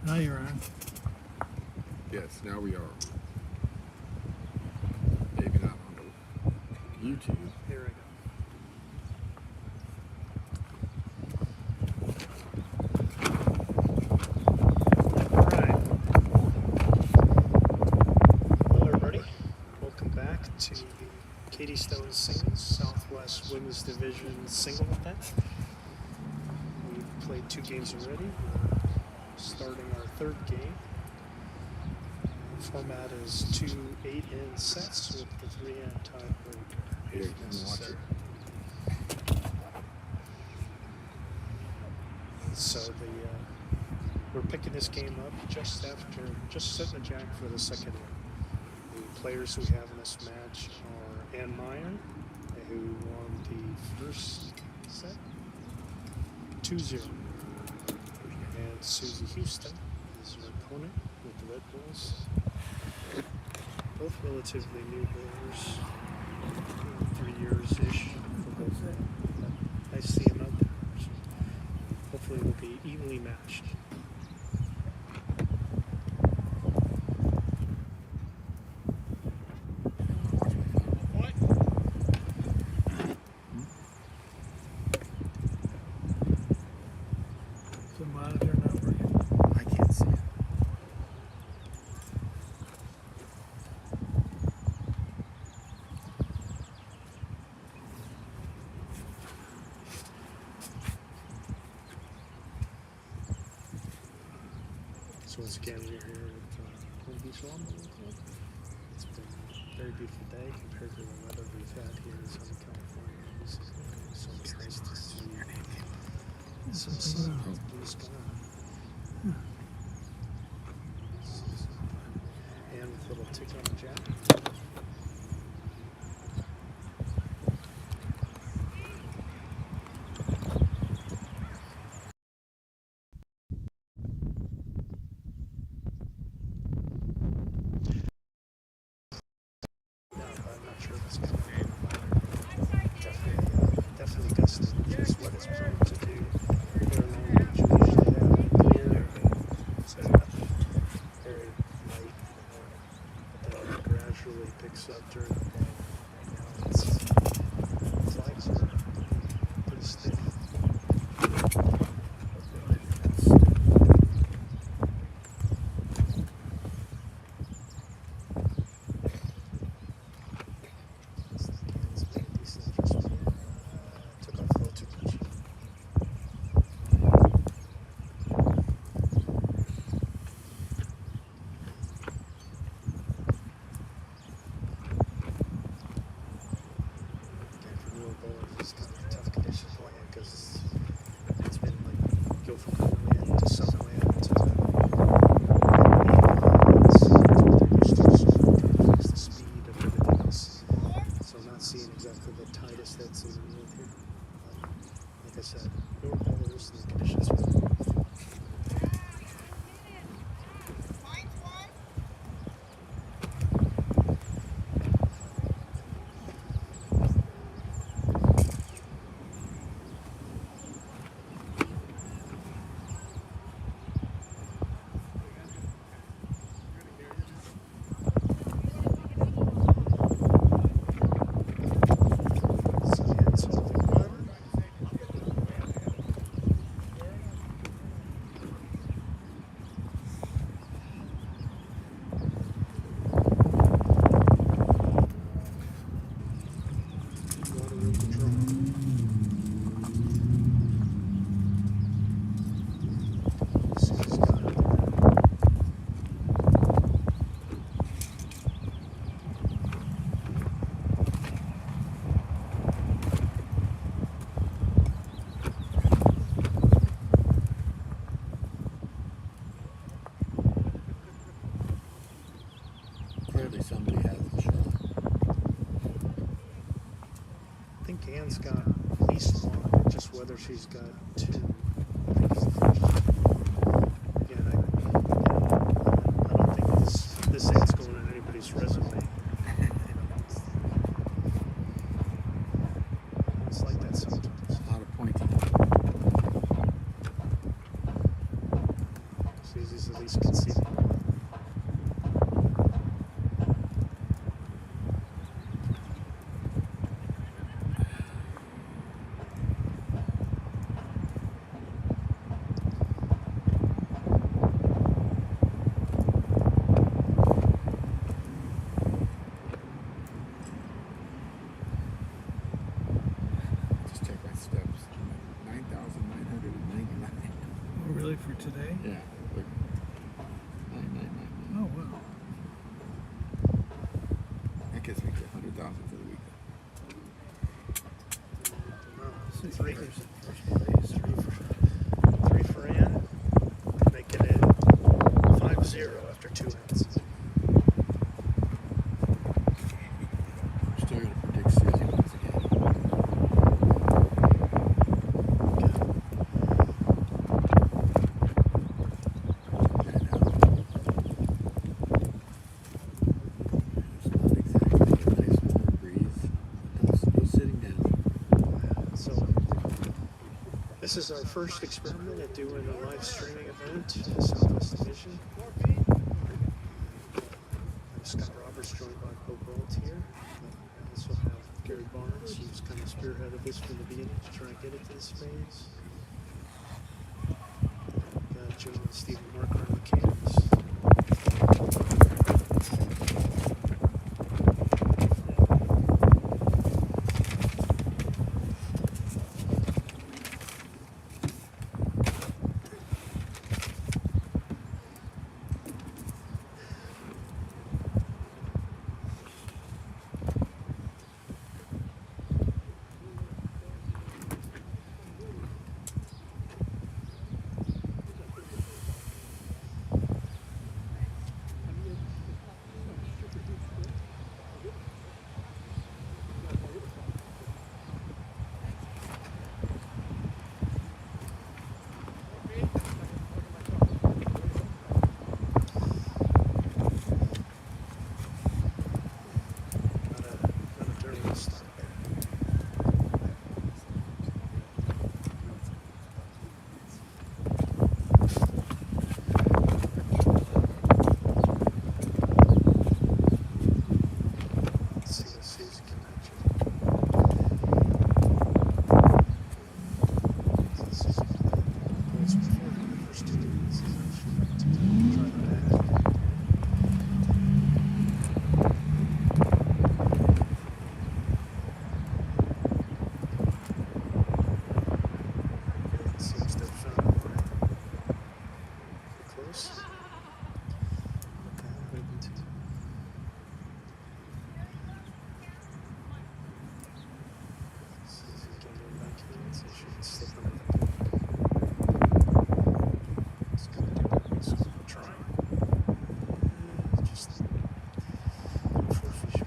Now you're on. Yes, now we are. Maybe not on YouTube. Here we go. Alright. Hello everybody. Welcome back to the Katy Stone Singles Southwest Women's Division single event. We've played 2 games already. We're starting our 3rd game. The format is 2 8-in sets with the 3-in tiebreaker if necessary. So we're picking this game up just setting the jack for the second inning. The players we have in this match are Ann Meyer, who won the first set 2-0, and Susie Houston is her opponent with the Red Bulls. Both relatively new players, 3 years-ish for both of them. I see them out there. So hopefully we'll be evenly matched. The monitor not working. I can't see it. So once again, we're here at Home Beach Lawn Bowling Club. It's been a very beautiful day compared to the weather we've had here in Southern California recently. So it's nice to see some sun, blue sky. And with a little tick on the jack. Definitely gusting, which is what it's prone to do. Their language usually have clear, so very light, but then it gradually picks up during the day. Now it's flags are pretty stiff. It's kind of tough conditions going in because it's been like go from cold wind to south wind to it's what they're used to, so they're trying to fix the speed of everything else. So I'm not seeing exactly the tightest that's in the wind here. But like I said, no bowlers and the conditions are good. Clearly somebody has a shot. I think Ann's got at least one, just whether she's got 2. I think it's the first. Again, I don't think this ad's going on anybody's resume. It's like that sometimes. A lot of pointing. Susie's at least can see the ball. Just check my steps. 9,999. Oh, really? For today? Yeah. Look. 9,999. Oh, wow. That gets me to 100,000 for the weekend. So Three. there's first place. Three for Ann, making it 5-0 after 2 hits. I'm still going to predict Susie wins the game. Right now. It's not exactly a nice warm breeze. No sitting down. So this is our first experiment at doing a live streaming event, Southwest Division. Scott Roberts joined by Bo Bolt here. We also have Gary Barnes, who's kind of spearheaded this from the beginning to try and get it to this phase. Got Joe and Stephen Marker on the cams. Not a dirty start there. Let's see what Susie can actually. Susie points before in the first 2 innings. She's actually got to try that. Seems to have found a line. Pretty close. Okay, open to. See if we can get back in. So she can slip under the ball. It's gonna do that. It's gonna try. Just for fish.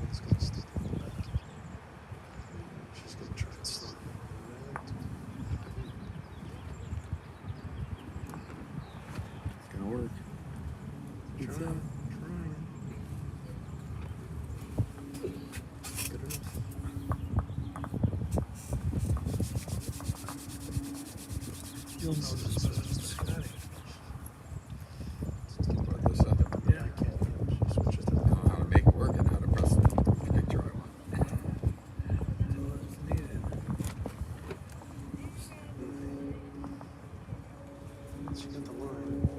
It's gonna stick the ball back. She's gonna try and slip it around. It's going to work. It's Trying. good enough. You'll notice better than Scotty. But this other, Yeah. I can't. She switches I know how to make it work and how to press the connector I want. That's all that's needed. She got the line.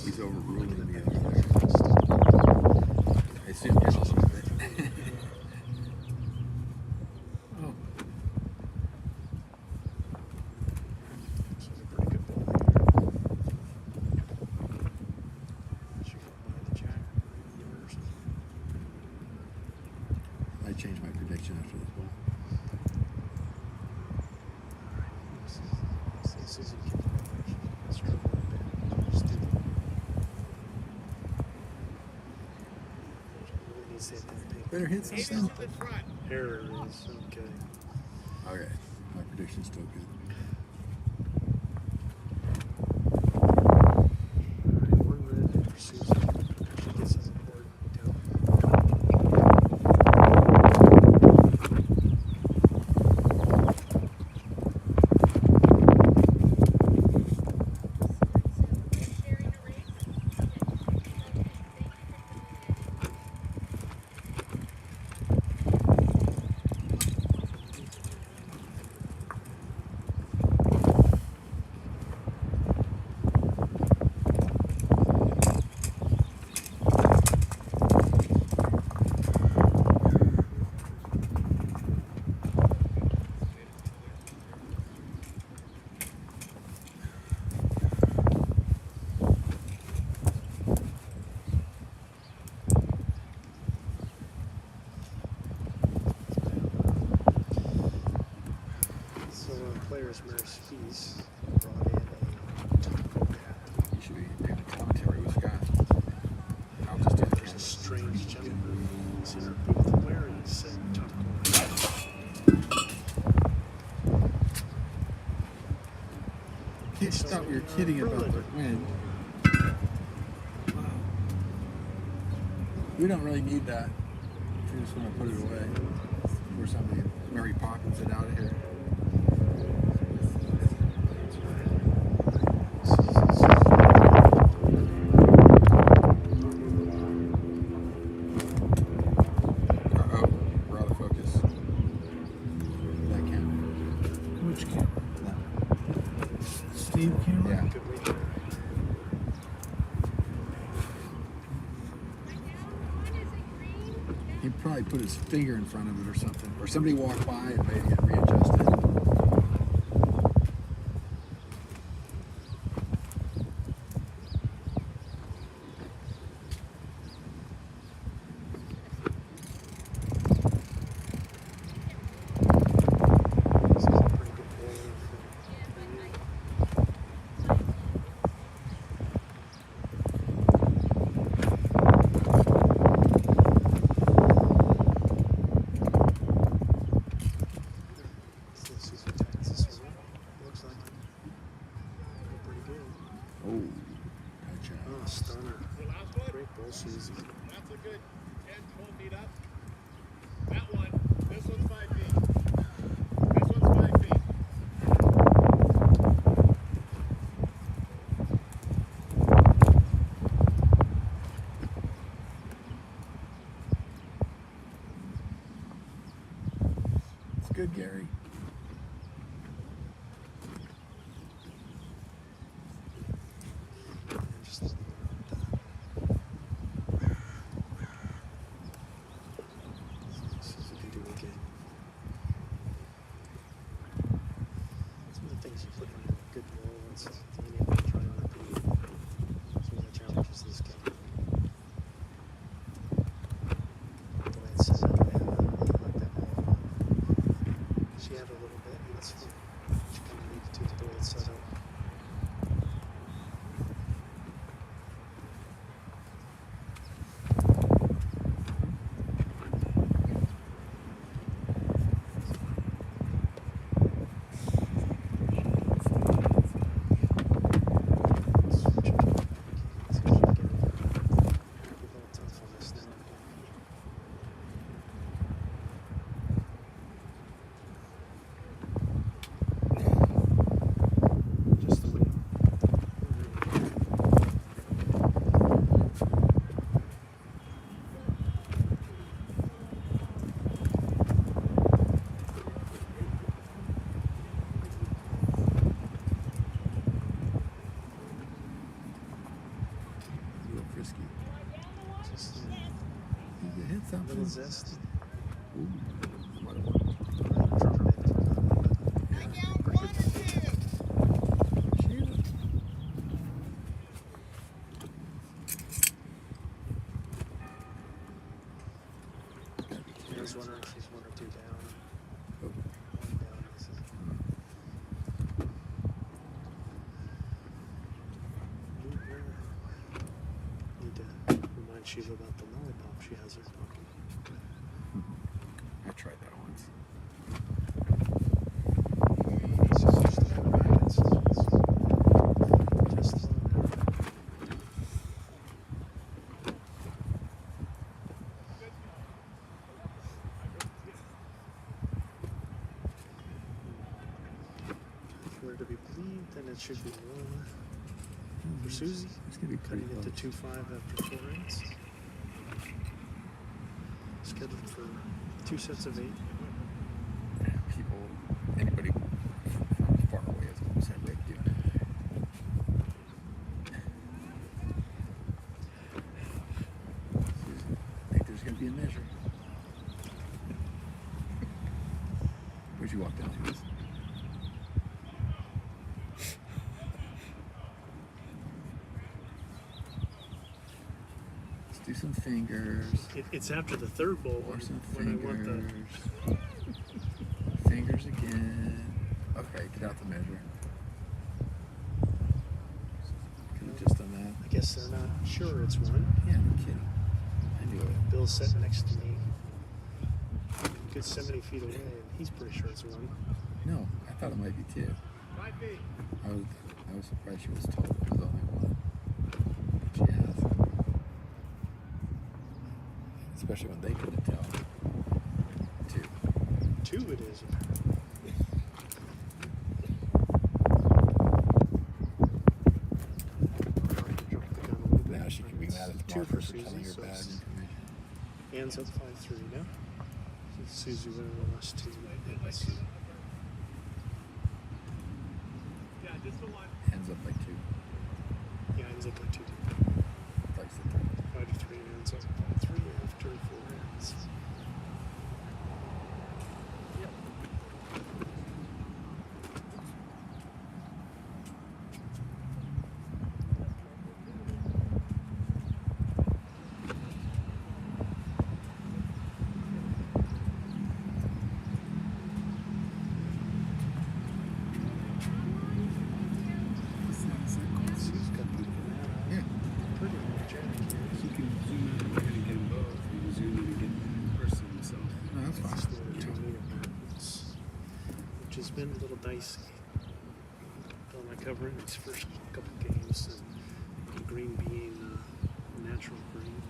He's overruling me over there. I assume you're all over it. Oh, She's a pretty good ball here. She got by the jack. Yours. I changed my prediction after this ball. See Susie can struggle a bit. Just do. She really needs to hit that big. Better hit something. Error is okay. Okay. My prediction's still good. So players Maris Fees brought in a taco hat. You should be doing commentary with Scott. I'll just do the There's a camera. strange gentleman who's in our booth wearing said taco hat. I thought we were kidding about the wind. Wow. We don't really need that. We just want to put it away. Or somebody, Mary Poppins it out of here. Uh-oh, we're out of focus. That camera. Which camera? That. Steve camera? Yeah. Could we? He probably put his finger in front of it or something. Or somebody walked by and made it readjust it. This is a pretty good bowler for you. Let's see if he tags this one up. Looks like it. Pretty good. Oh, touch Oh, out. stunner. Great bowl season. That's a good 10, 12 feet up. That one, this one's 5 feet. This one's 5 feet. It's good, Gary. Just let's see if we can do it again. Some of the things you put in a good bowl and stuff, you need to try and repeat. Some of the challenges of this game. The way it's set up, I like that ball. She had a little bit, and that's fine. She kind of needed to the way it's set up. A little frisky. Just You hit a something. little zest. Ooh, might have worked. Drop it. Shoot. I was wondering if she's one or two down. Oh, One down. This is- Need to remind Shiva about the lollipop she has in her pocket. I tried that once. So just the kind of backhands. Just slow down. If we're to be believed, then it should be one for Susie. It's gonna be pretty Cutting it to close. 2-5 after 4 innings. Scheduled for 2 sets of 8. People, anybody from far away is almost had Rick doing it. I think there's going to be a measure. Where'd you walk down to this? Let's do some fingers. It's after the third bowl Or some when I want the. fingers. Fingers again. Okay, get out the measure. Could have just done that. I guess they're not sure it's one. Yeah, no kidding. I knew it. Bill's sitting next to me. Good 70 feet away, and he's pretty sure it's one. No, I thought it might be 2. 5 feet. I was surprised she was told it was only 1. But she has. Especially when they couldn't tell. 2. 2 it is. Now she can be mad at the 2 marker for for telling her Susie, bad so information. Anne's up 5-3 now. Susie winning the last 2. Yeah, just the one. Ends up by 2. Yeah, Anne's up by 2. Likes the 3. 5-3. Anne's up by 3 after 4 rounds. Susie's got the Yeah. pretty energetic here. You can zoom out and get them both. You can zoom in and get the person himself. No, that's It's fine. the 2 meter balance, which has been a little dicey. Don't like covering these first couple games, and green being natural green,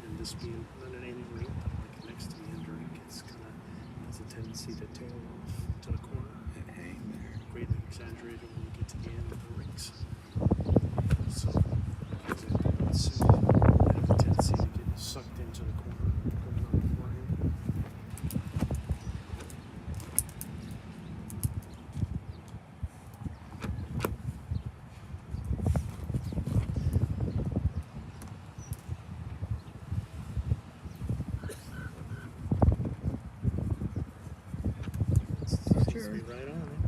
and this being not an end ring, but like next to the end ring, it's kind of has a tendency to tail off to the corner. And hang there. Greatly exaggerated when you get to the end of the rings. So, for example, with Sue, I have a tendency to get sucked into the corner going on beforehand. Seems to be right on it.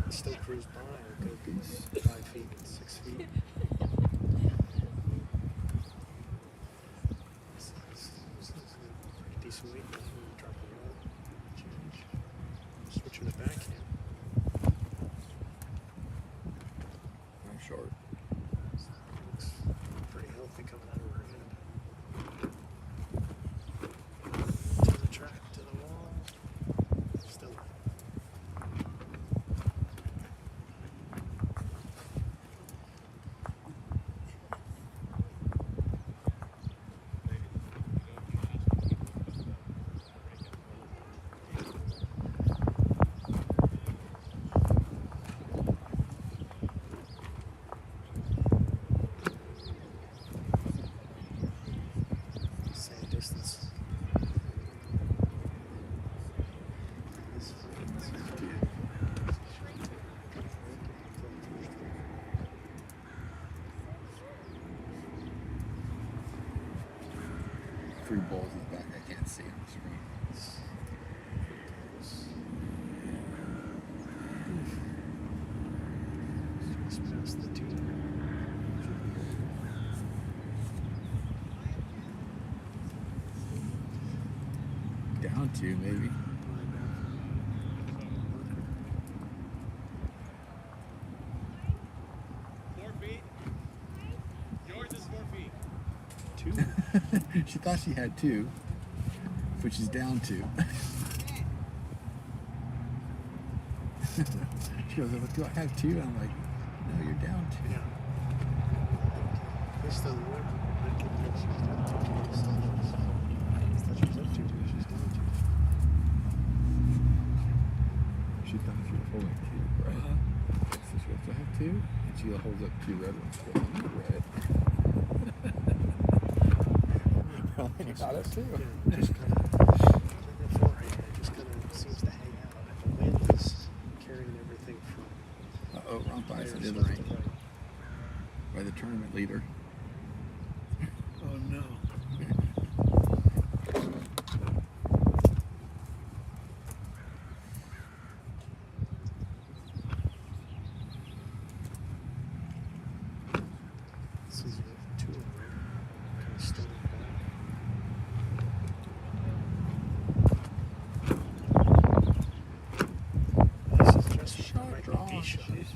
Still cruise by a good 5 feet, 6 feet. This is a pretty decent weight. I'm gonna drop a roll. Change. Switching it back here. I'm short. Looks pretty healthy coming out of her head. To the track, to the wall. Still. Same distance. This Three balls in the back. I can't see on the screen. Just past the 2. Down 2, maybe. 4 feet. Yours is 4 feet. 2. She thought she had 2, but she's down 2. She goes, "Do I have 2?" I'm like, "No, you're down 2." Yeah. This doesn't work. I can tell she's down 2. I thought she was up 2, but she's down 2. She thought she was holding 2, right? So she goes, "Do I have 2?" And she holds up 2 red ones. She goes, "I'm not red." I got it too. Yeah, just kind of, the forehead, it just kind of seems to hang out. And the wind is carrying everything from Uh-oh, wrong bias players in the left ring to right. by the tournament leader. Oh no. This is 2 in a row. Kind of stoned back. shot. Jesus.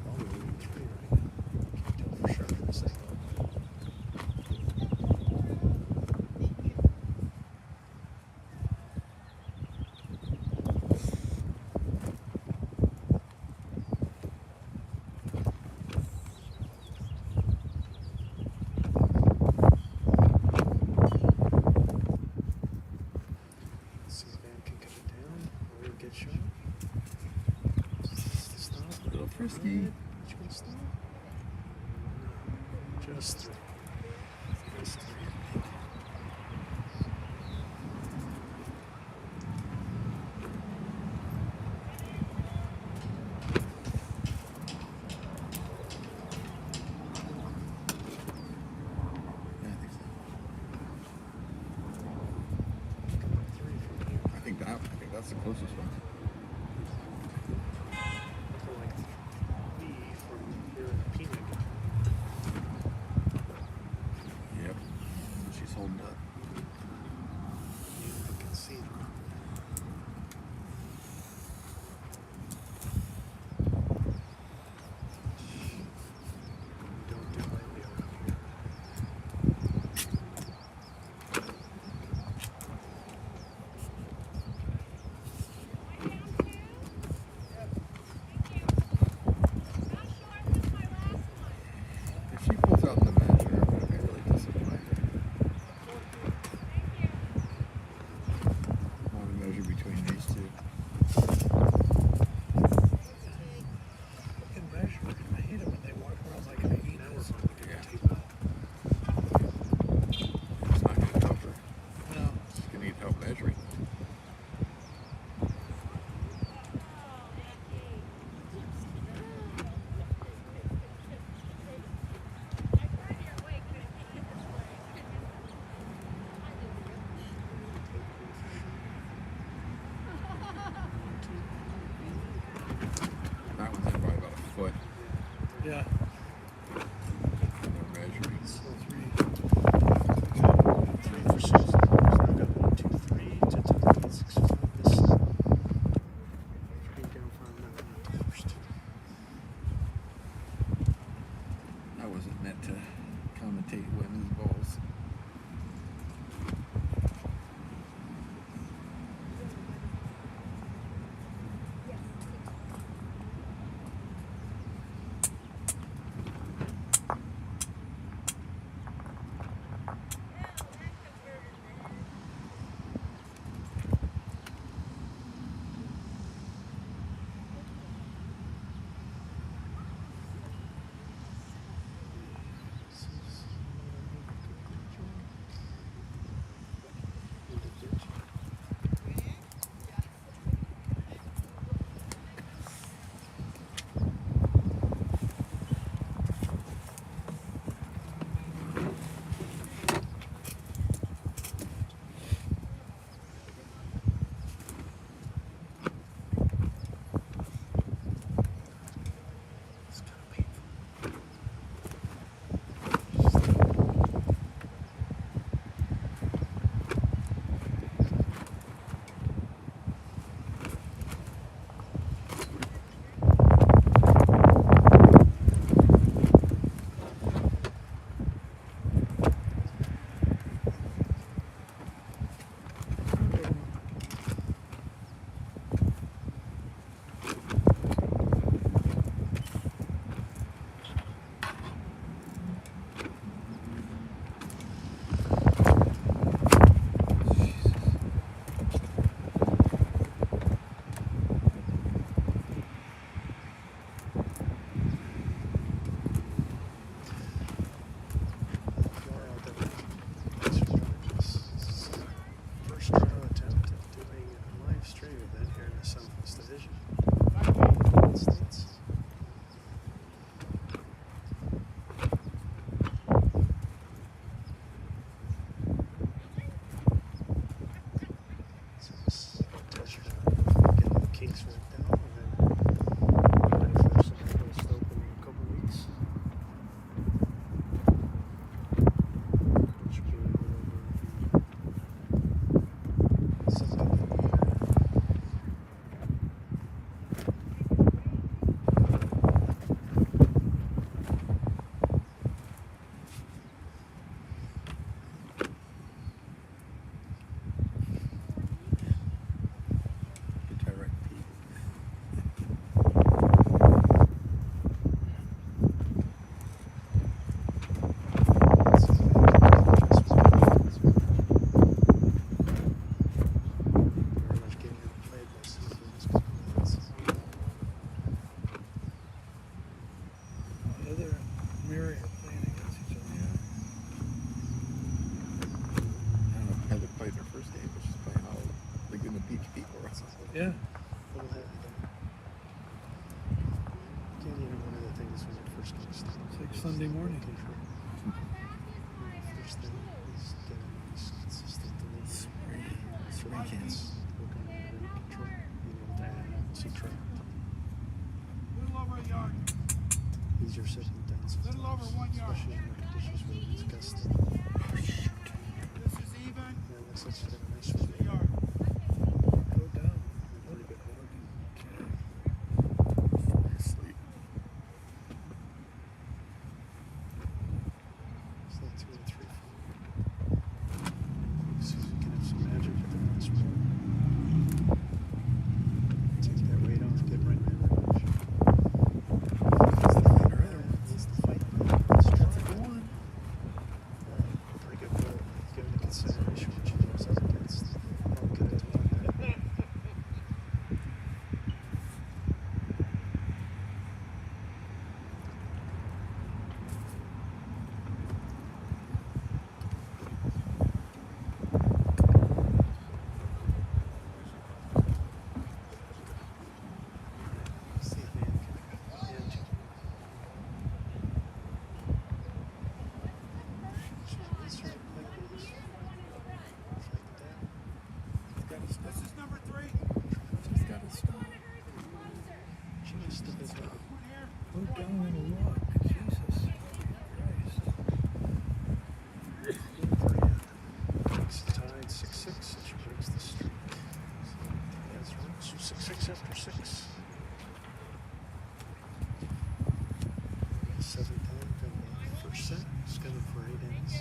Probably only 3 right now. Can't tell for sure from this angle. See if Van can cut it down or get shot. Stop. A little frisky. Did you get a stop? No. Just 3. Just 3. Yeah, I think so. 3 from here. I think that's the closest one. Looking like 3 from here in the peanut. Yep. She's holding up. You can see them. Don't do lightly around here. If she pulls out the measure, I'm gonna be really disappointed. I want to measure between these two. I can measure. I hate it when they walk around like an 8 hours on the Yeah. table. It's not gonna help her. No. She's gonna need help measuring. That one's in probably about a foot. Yeah. And they're measuring. So 3. 3 for Susan. I've got 1, 2, 3 to 10, 6, 7. This. 3 down 5, not the first. I wasn't meant to commentate women's bowls. Yeah. We'll have Katie and one of the things when it first gets started. It's like Sunday morning. Control. First thing is getting these consistent delivery. Spray cans. Working on the control. Being able to add, subtract. Little over a yard. Easier said than done sometimes. Little over 1 yard. Especially in the conditions where it's gusty. This is even. Yeah, looks like she's got a nice one. A yard. Go down. Pretty good hold. Sleep. It's like 2 or 3 feet. See if we can have some magic with the last one. Take that weight off, get right in there. He's the fight. Let's try it. Pretty good goal. Given the consideration what she goes up against. How good it is. See if man can hand you. That's right. Like that. This is number 3. She's got to stop. She must have been down. One here. Go down and walk. Jesus Christ. It's tied 6-6, and she breaks the streak. That's right. So 6-6 after 6. 7-10 from the first set. Scheduled for 8 innings.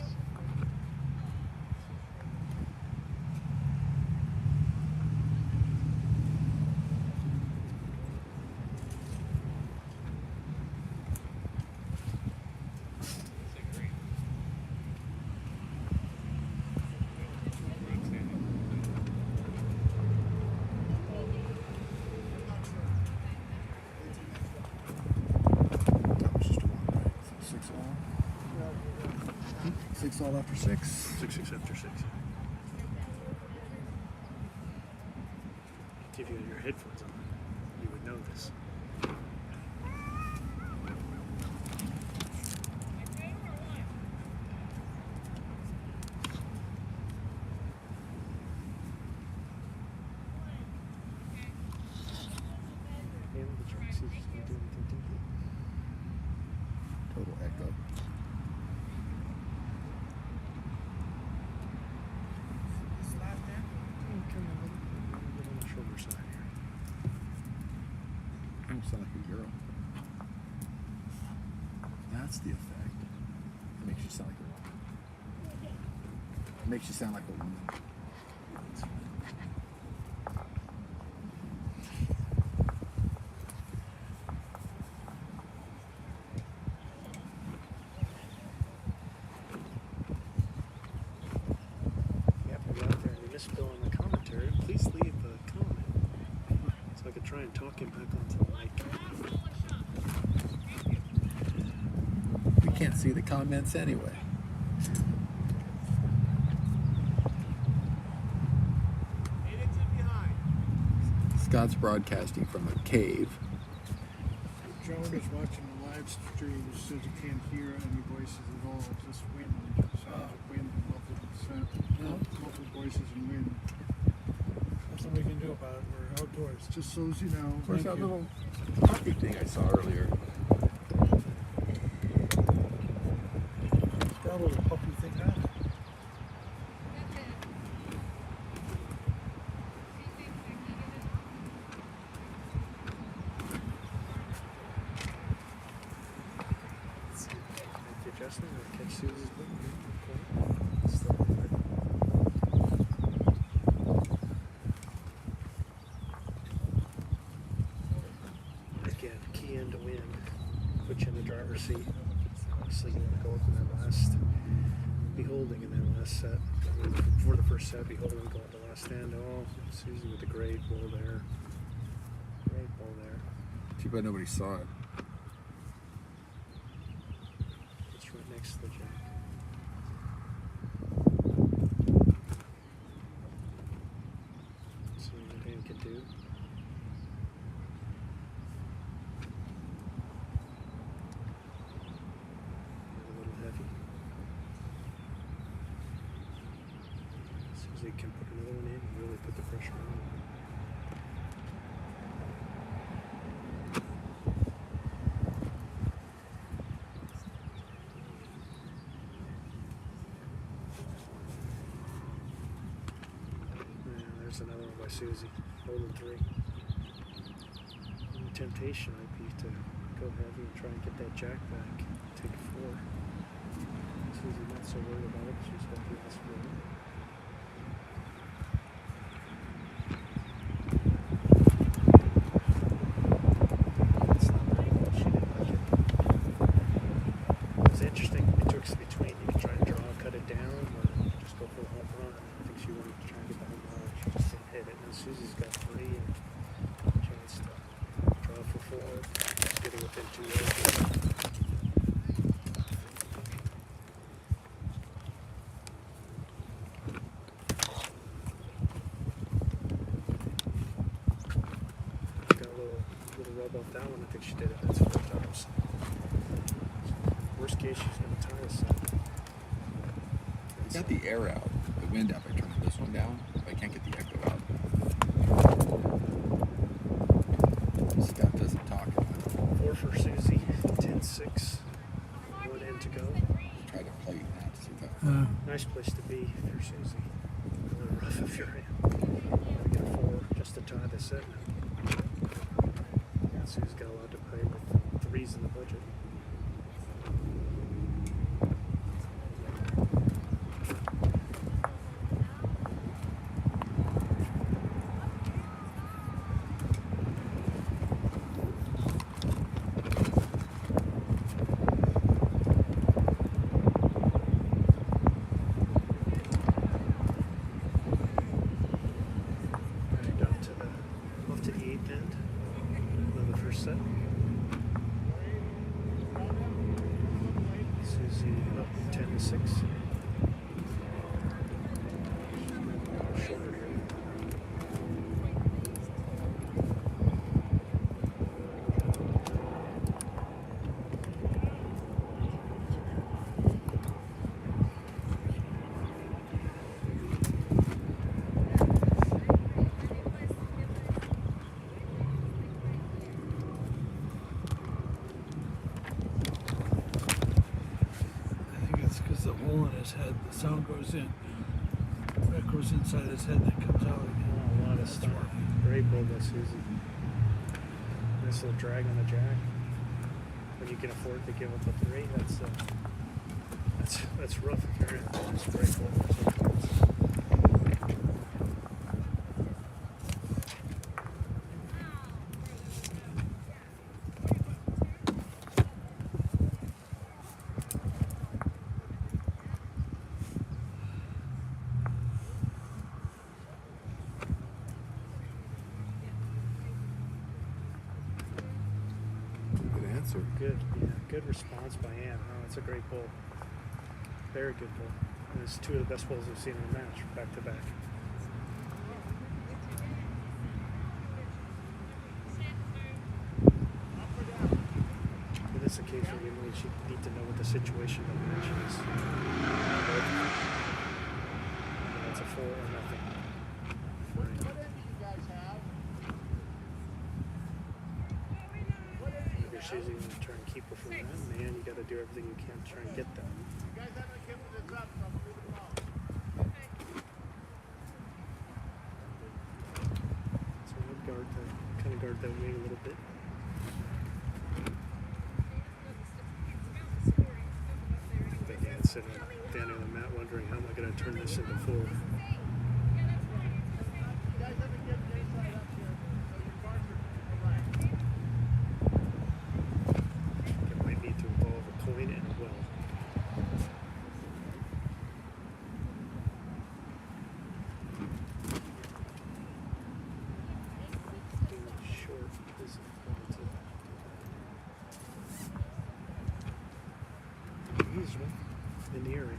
That was just a one, right? 6 all. 6 all after 6. 6-6 after 6. If you had your headphones on, you would know this. And the track, see if she's going to do anything different. Total echo. This last end. Come on, get on the shoulder side here. You don't sound like a girl. That's the effect. It makes you sound like a woman. It makes you sound like a woman. Yeah, if you're out there and you miss Bill in the commentary, please leave a comment so I can try and talk him back onto the mic. We can't see the comments anyway. 8 inches behind. Scott's broadcasting from a cave. Joan is watching the live stream. Says you can't hear any voices at all. Just wind. Sounds of wind, muffled voices and wind. Nothing we can do about it. We're outdoors. Just so as you know. Where's Thank that you. little puppy thing I saw earlier? It's got a little puppy thing on it. If you're adjusting or catch Susie's button, still there. Again, key in to win. Put you in the driver's seat. Obviously, you want to go up in that last, be holding in that last set. Before the first set, be holding, go up the last stand. Oh, Susie with the great ball there. Great ball there. Too bad nobody saw it. It's right next to the jack. So you're he could do. A little heavy. Susie can put another one in and really put the pressure on. There's another one by Susie, holding 3. The temptation might be to go heavy and try and get that jack back, take 4. Susie not so worried about it, she's got the last 4. It's not very much, she didn't like it. It was interesting, it took us between, you can try and draw, cut it down, or just go for the home run. I think she wanted to try and get the home run. She just didn't hit it. And Susie's got 3 and chance to draw for 4. Get it within 2 yards. Got a little rub off that one. I think she did it. That's 4 times. Worst case, she's going to tie us up. I got the air out, the wind out by turning this one down. I can't get the echo out. Scott doesn't talk about it. 4 for Susie. 10-6. 1 in to go. Try to play that to see if that. Nice place to be if you're Susie. A little rough if you're in. Gotta get a 4 just to tie the set. Yeah, Susie's got a lot to play with. 3's in the budget. Off to the 8th end of the first set. Susie up 10-6. Shorter here. The hole in his head, the sound goes in. That goes inside his head, then comes out again. A lot of stuff. Great ball by Susie. Nice little drag on the jack. When you can afford to give up a 3, that's rough if you're in. It's a great ball. Good answer. Good, yeah, good response by Ann. Oh, it's a great ball. Very good ball. And it's 2 of the best balls we've seen in the match, back to back. In this occasion, you really should need to know what the situation of the match is. That's a 4 or nothing. What engine you guys have? You're choosing to try and keep her from that, man. You got to do everything you can to try and get that. You guys haven't given this up, so I'm moving along. So I'd guard that, kind of guard that wing a little bit. Big Ann sitting down on the mat wondering how am I going to turn this into 4. You guys haven't given the inside up here, so your cards are right. It might need to involve a coin and a well. Short is He's in the area.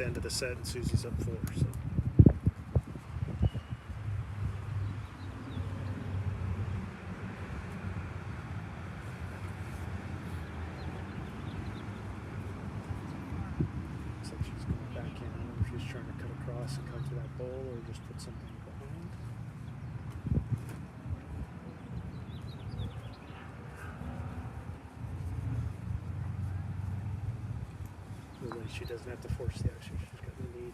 the end of the set, and Susie's up 4. So. Looks like she's going back in. I don't know if she's trying to cut across and come to that bowl or just put something behind. She doesn't have to force the action. She's got the need.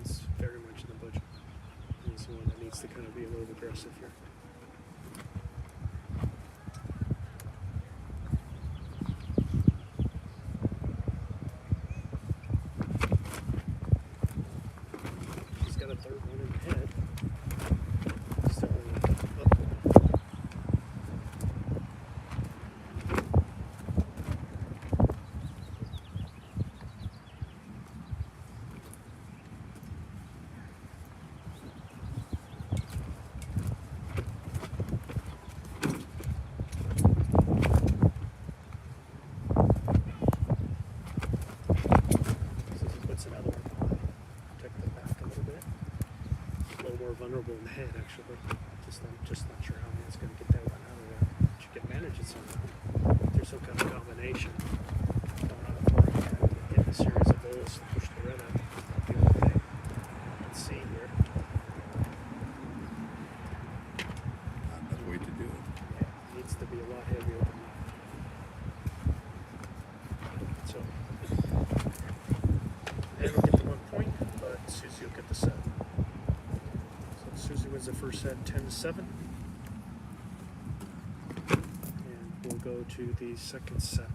It's very much in the budget. He's the one that needs to kind of be a little aggressive here. She's got a third one in the head. Still up. Vulnerable in the head, actually. I'm just not sure how man's going to get that one out of there. She can manage it somehow. There's some kind of combination. Don't know how far you can hit a series of bowls to push the red up. The only thing. Let's see here. Not another way to do it. Yeah, it needs to be a lot heavier than that. So, and we'll get the 1 point, but Susie will get the set. Susie wins the first set 10-7. And we'll go to the second set.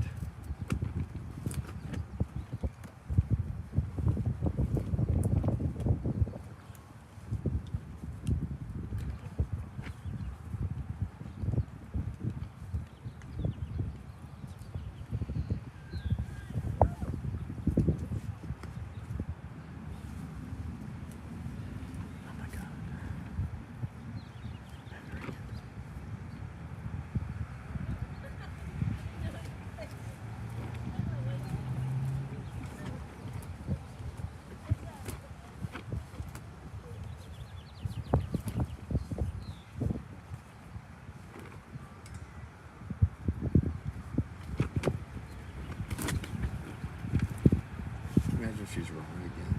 Imagine if she's wrong again.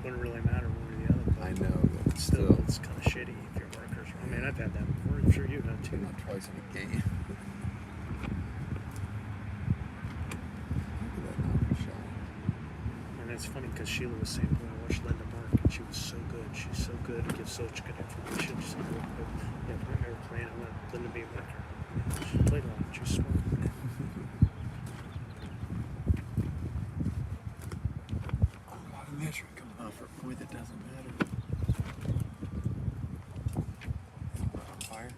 Wouldn't really matter one or the other. I know, but Still, still. it's kind of shitty if your markers wrong. I mean, I've had that before. I'm sure you have too. Not twice in a game. Look at that knocker shot. And it's funny because Sheila was saying when I watched Linda Mark, and she was so good. She's so good and gives such good information. She's like, yeah, when they were playing, I let Linda be a marker. She played a lot. She's smart. A lot of measuring coming off her point that doesn't matter. Umpire.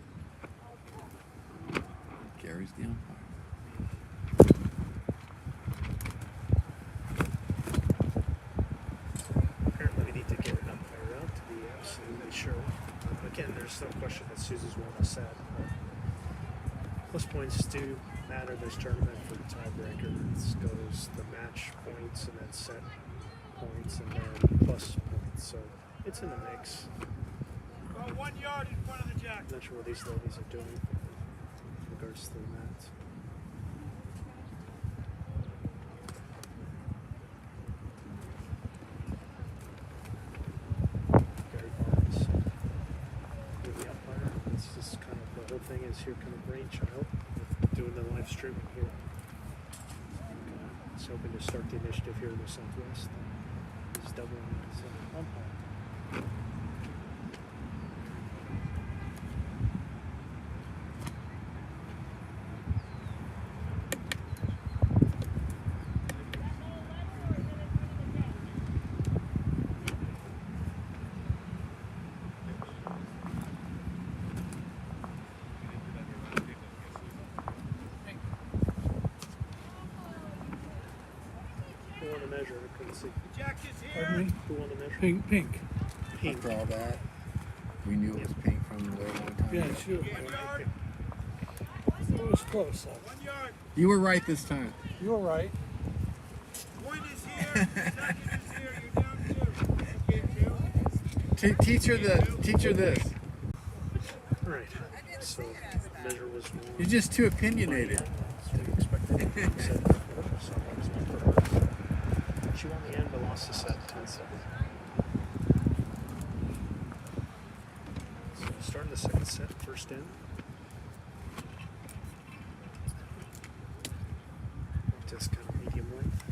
Gary's the umpire. Apparently, we need to get an umpire out to be absolutely sure. Again, there's no question that Susie's won the set. Plus points do matter this tournament for the tiebreaker. It goes the match points and then set points and then plus points. So it's in the mix. About 1 yard in front of the jack. I'm not sure what these ladies are doing in regards to the mats. Gary Barnes, the umpire. It's just kind of the whole thing is here kind of brainchild with doing the live streaming here. He's hoping to start the initiative here in the Southwest. He's doubling his umpire. Who won the measure? I couldn't see. Jack is here. Pardon me? Who won the measure? Pink. Pink. After all that, we knew it was pink from the way one time. Yeah, sure. 1 yard. It was close. 1 yard. You were right this time. You were right. Teach her this. All right. So measure was wrong. You're just too opinionated. Didn't expect anything. Said so that was my purpose. She won the end, but lost the set 10-7. So starting the second set, first in. Just kind of medium length.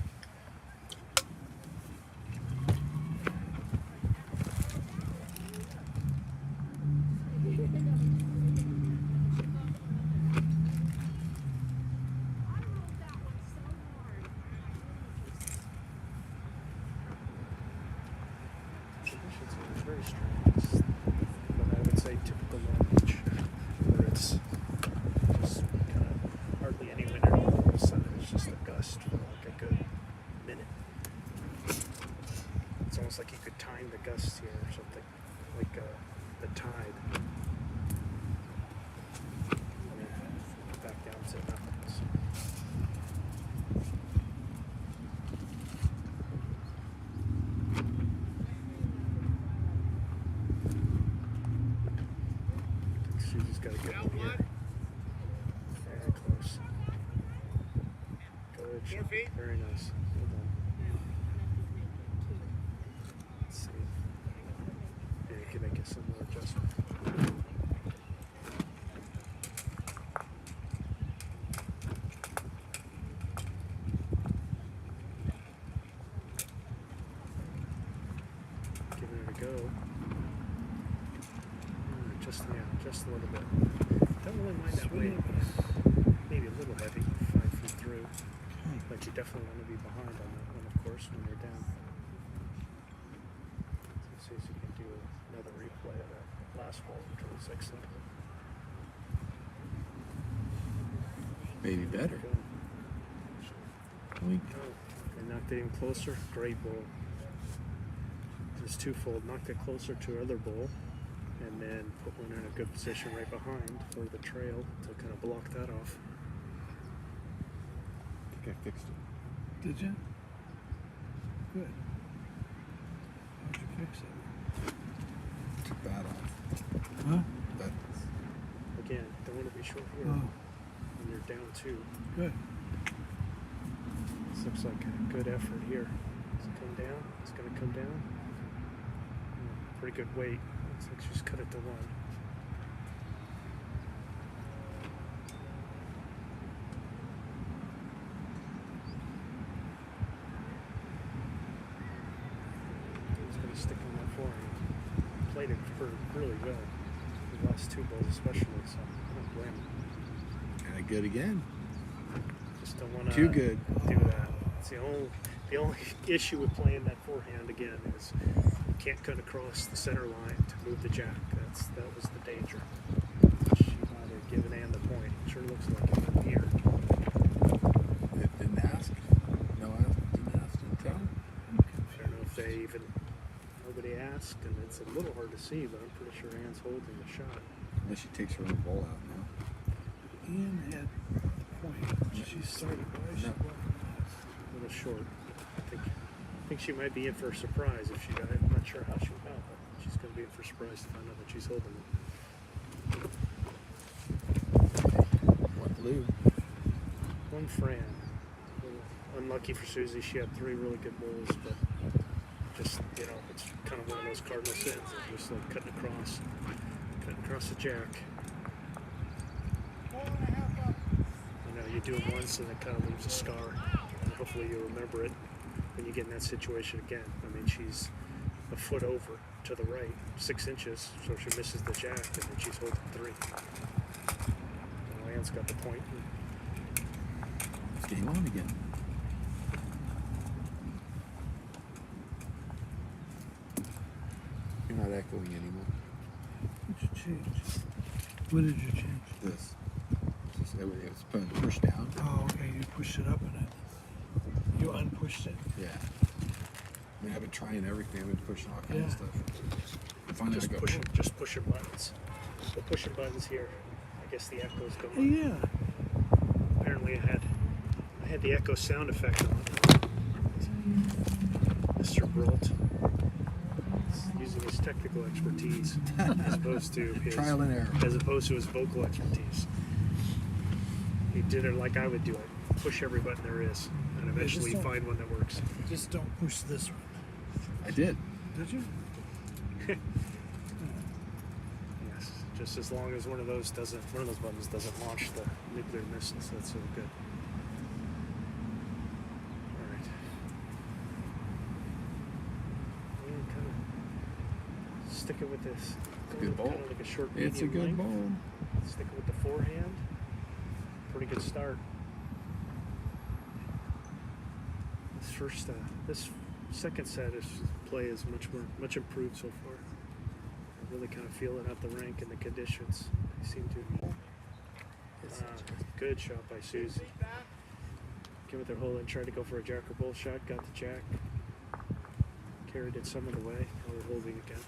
It's very strange, but I would say typical long beach, where it's just kind of hardly any wind, and all of a sudden it's just a gust for like a good minute. It's almost like you could time the gusts here or something, like the tide. And then back down to nothing. So. Susie's got to get one here. Very close. Good. 4 feet. Very nice. Well done. Let's see. Yeah, you can make a similar adjustment. Giving it a go. Just a little bit. Don't really mind that weight. Maybe a little heavy, 5 feet through. But you definitely want to be behind on that one, of course, when you're down. Let's see if you can do another replay of that last ball, which was excellent. Maybe better. Good. We And knocked it even closer. Great ball. It's twofold. Knocked it closer to other ball. And then put one in a good position right behind for the trail to kind of block that off. I think I fixed it. Did you? Good. How'd you fix it? Took that off. Huh? That Again, don't want to be short here Oh, when you're down 2. good. This looks like a good effort here. Does it come down? It's going to come down. Pretty good weight. Looks like she's cut it to 1. He's going to stick on that forehand. Played it for really well. The last 2 balls especially, so I don't blame him. kind of good again. Just don't want to Too good. do that. It's the only issue with playing that forehand again is you can't cut across the center line to move the jack. That was the danger. She might have given Ann the point. It sure looks like it from here. It didn't ask. No ask. Didn't ask. Didn't tell. I don't know if they even nobody asked, and it's a little hard to see, but I'm pretty sure Ann's holding the shot. Unless she takes her own ball out now. Ian had the point. She started where she No. was. A little short. I think she might be in for a surprise if she got it. I'm not sure how she'll go, but she's going to be in for a surprise to find out that she's holding it. What blue? One Fran. Unlucky for Susie. She had 3 really good balls, but just, it's kind of one of those cardinal sins. It's just like cutting across the jack. 4.5 up. You do it once and it kind of leaves a scar. And hopefully you'll remember it when you get in that situation again. I mean, she's a foot over to the right, 6 inches, so she misses the jack, and then she's holding 3. And Ann's got the point. It's game on again. You're not echoing anymore. What'd you change? What did you change? This. Just everything. It's pushed down. Oh, okay. You pushed it up in it. You unpushed it. Yeah. I mean, I've been trying everything. I've been pushing all kinds of Yeah. stuff. And finally, Just I go. pushing buttons. The pushing buttons here. I guess the echo's Hey, going. yeah. Apparently I had the echo sound effect on. Mr. Brolt. Using his technical expertise as opposed to his his vocal expertise. He did it like I would do it. Push every button there is and eventually just don't- find one that works. Just don't push this one. I did. Did you? Yes. Just as long as one of those buttons doesn't launch the nuclear missiles, that's so good. Alright. And kind of sticking with this. It's a good ball. Kind of like a short It's a medium good length. ball. Sticking with the forehand. Pretty good start. This second set is play is much improved so far. I'm really kind of feeling out the rank and the conditions. They seem to. Good shot by Susie. Give it their hold and tried to go for a jack or bull shot. Got the jack. Carried it some of the way. Now we're holding again.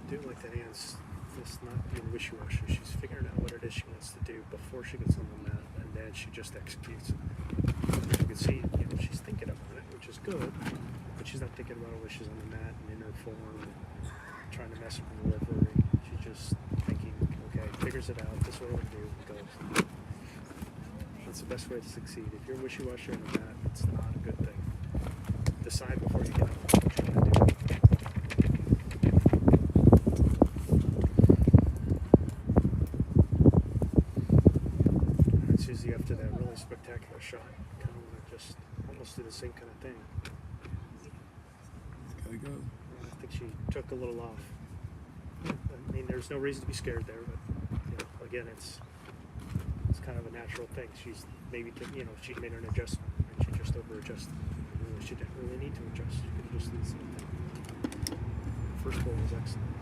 I do like that Anne's just not being wishy-washy. She's figuring out what it is she wants to do before she gets on the mat, and then she just executes. You can see, she's thinking about it, which is good, but she's not thinking about it when she's on the mat and in her form, and trying to mess with her delivery. She's just thinking, okay, figures it out. This is what we're gonna do. Goes. That's the best way to succeed. If you're wishy-washy on the mat, it's not a good thing. Decide before you get on what you're trying to do. Susie, after that really spectacular shot, kind of want to just almost do the same kind of thing. It's gotta go. I think she took a little off. I mean, there's no reason to be scared there, but again, it's kind of a natural thing. She's maybe she made an adjustment and she just over-adjusted. She didn't really need to adjust. She could have just did the same thing. First ball was excellent.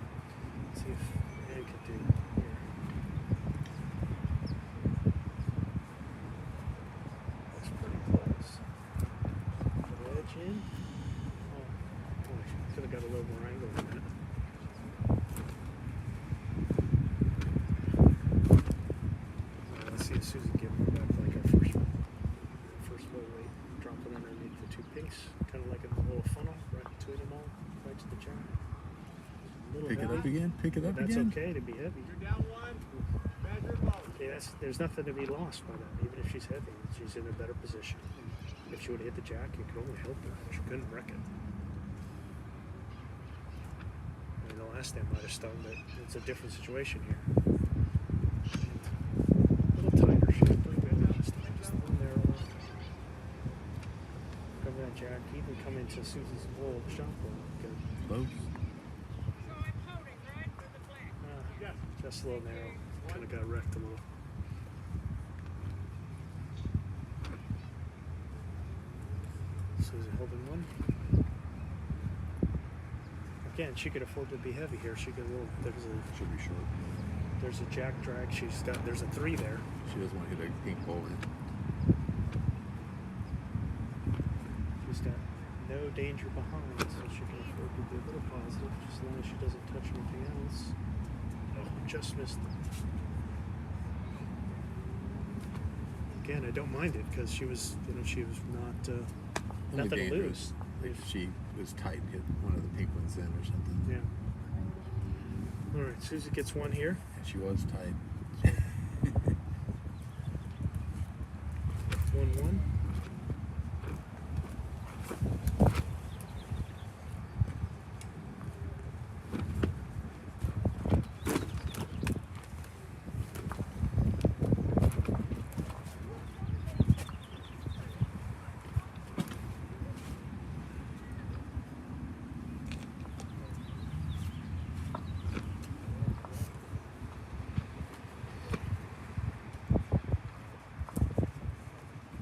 Let's see if Anne can do here. That's pretty close. Edge in. Oh, boy, could have got a little more angle on that. Let's see if Susie can move back like our first ball weight. Drop it underneath the two pinks, kind of like a little funnel right between them all, right to the jack. Pick it up again. Pick it up That's again. okay to be heavy. You're down one. Measure both. Yeah, there's nothing to be lost by that. Even if she's heavy, she's in a better position. If she would have hit the jack, it could only help her. She couldn't wreck it. I mean, the last time might have stung, but it's a different situation here. A little tighter. She's pretty good last time. Just a little narrower. Cover that jack. Even come into Susie's wall shot ball. Good. Close. Just a little narrow. Kind of got wrecked a little. Susie holding one. Again, she could afford to be heavy here. She could Should be short. there's a jack drag. There's a 3 there. She doesn't want to hit a pink ball in. She's got no danger behind, so she can afford to be a little positive, just as long as she doesn't touch anything else. Oh, just missed it. Again, I don't mind it because she was not Only nothing to dangerous lose. if she was tight and hit one of the pink ones in or something. Yeah. All right, Susie gets one here. And she was tight. 1-1.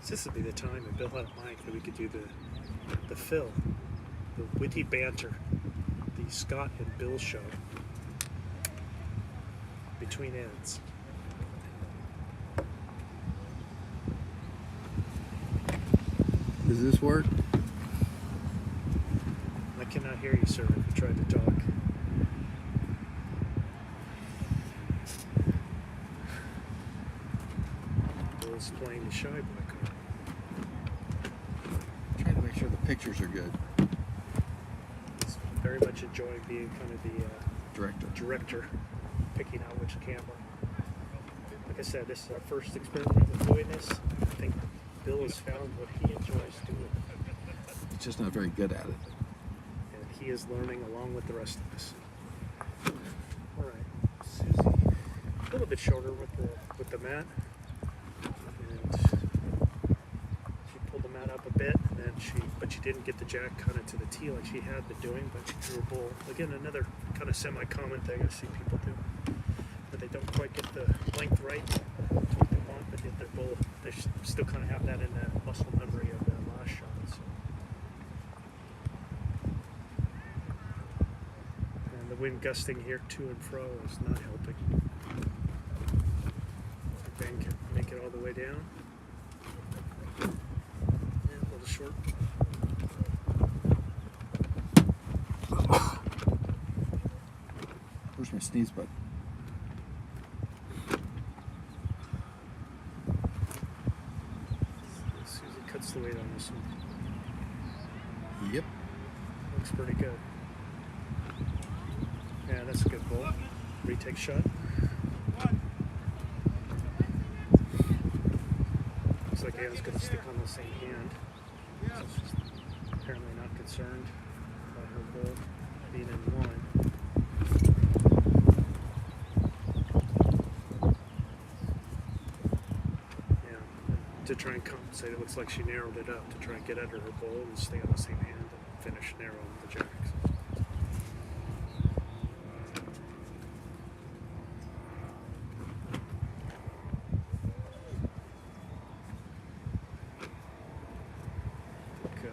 This would be the time, and Bill had a mic, that we could do the fill, the witty banter, the Scott and Bill show between ends. Does this work? I cannot hear you, sir, if you tried to talk. is playing the shy boy card. Trying to make sure the pictures are good. He's very much enjoying being kind of the Director. picking out which camera. Like I said, this is our first experiment with doing this. I think Bill has found what he enjoys doing, He's just not very good at it. and he is learning along with the rest of us. All right, Susie, a little bit shorter with the mat, and she pulled the mat up a bit, and then but she didn't get the jack kind of to the tee like she had been doing, but she threw a bull. Again, another kind of semi-common thing I see people do, but they don't quite get the length right, what they want, but yet their bull, they still kind of have that in that muscle memory of that last shot. So. And the wind gusting here to and fro is not helping. Ben can make it all the way down. Yeah, a little short. Where's my sneeze button? Susie cuts the weight on this one. Yep. Looks pretty good. Yeah, that's a good ball. Retake shot. Looks like Anna's going to stick on the same hand. So she's apparently not concerned about her ball being in one. Yeah, to try and compensate, it looks like she narrowed it up to try and get under her ball and stay on the same hand and finish narrowing the jacks.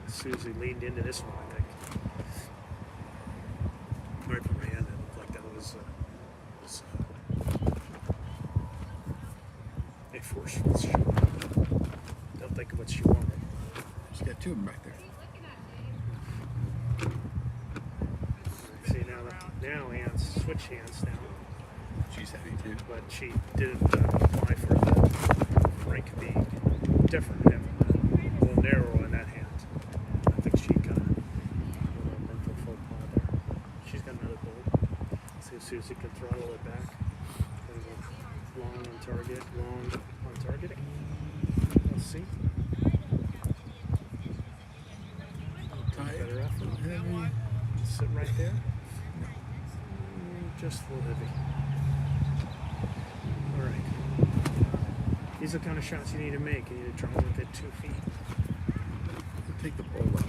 Susie leaned into this one, I think. Right from her hand, it looked like that was a forceful shot. Don't think of what she wanted. She's got two of them back there. See, now Anne's switch hands now, She's heavy too. but she didn't apply for the break being different, a little narrow in that hand. I think she got a little mental faux pas there. She's got another bolt. See if Susie can throttle it back. Gonna go long on target, long on target. Let's see. Tight. Better effort. Heavy. Sit right there. Just a little heavy. All right. These are the kind of shots you need to make. You need to draw with it 2 feet. Take the ball out.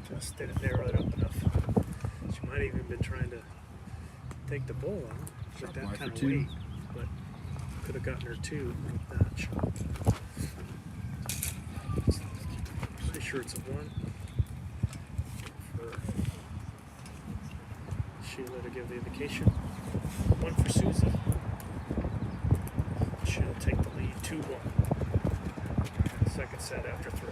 Just didn't narrow it up enough. She might have even been trying to take the ball out with Shot that wide kind for of two. weight, but could have gotten her 2 with that shot. Pretty sure it's a 1. For Sheila to give the indication. 1 for Susie. She'll take the lead 2-1. Second set after 3.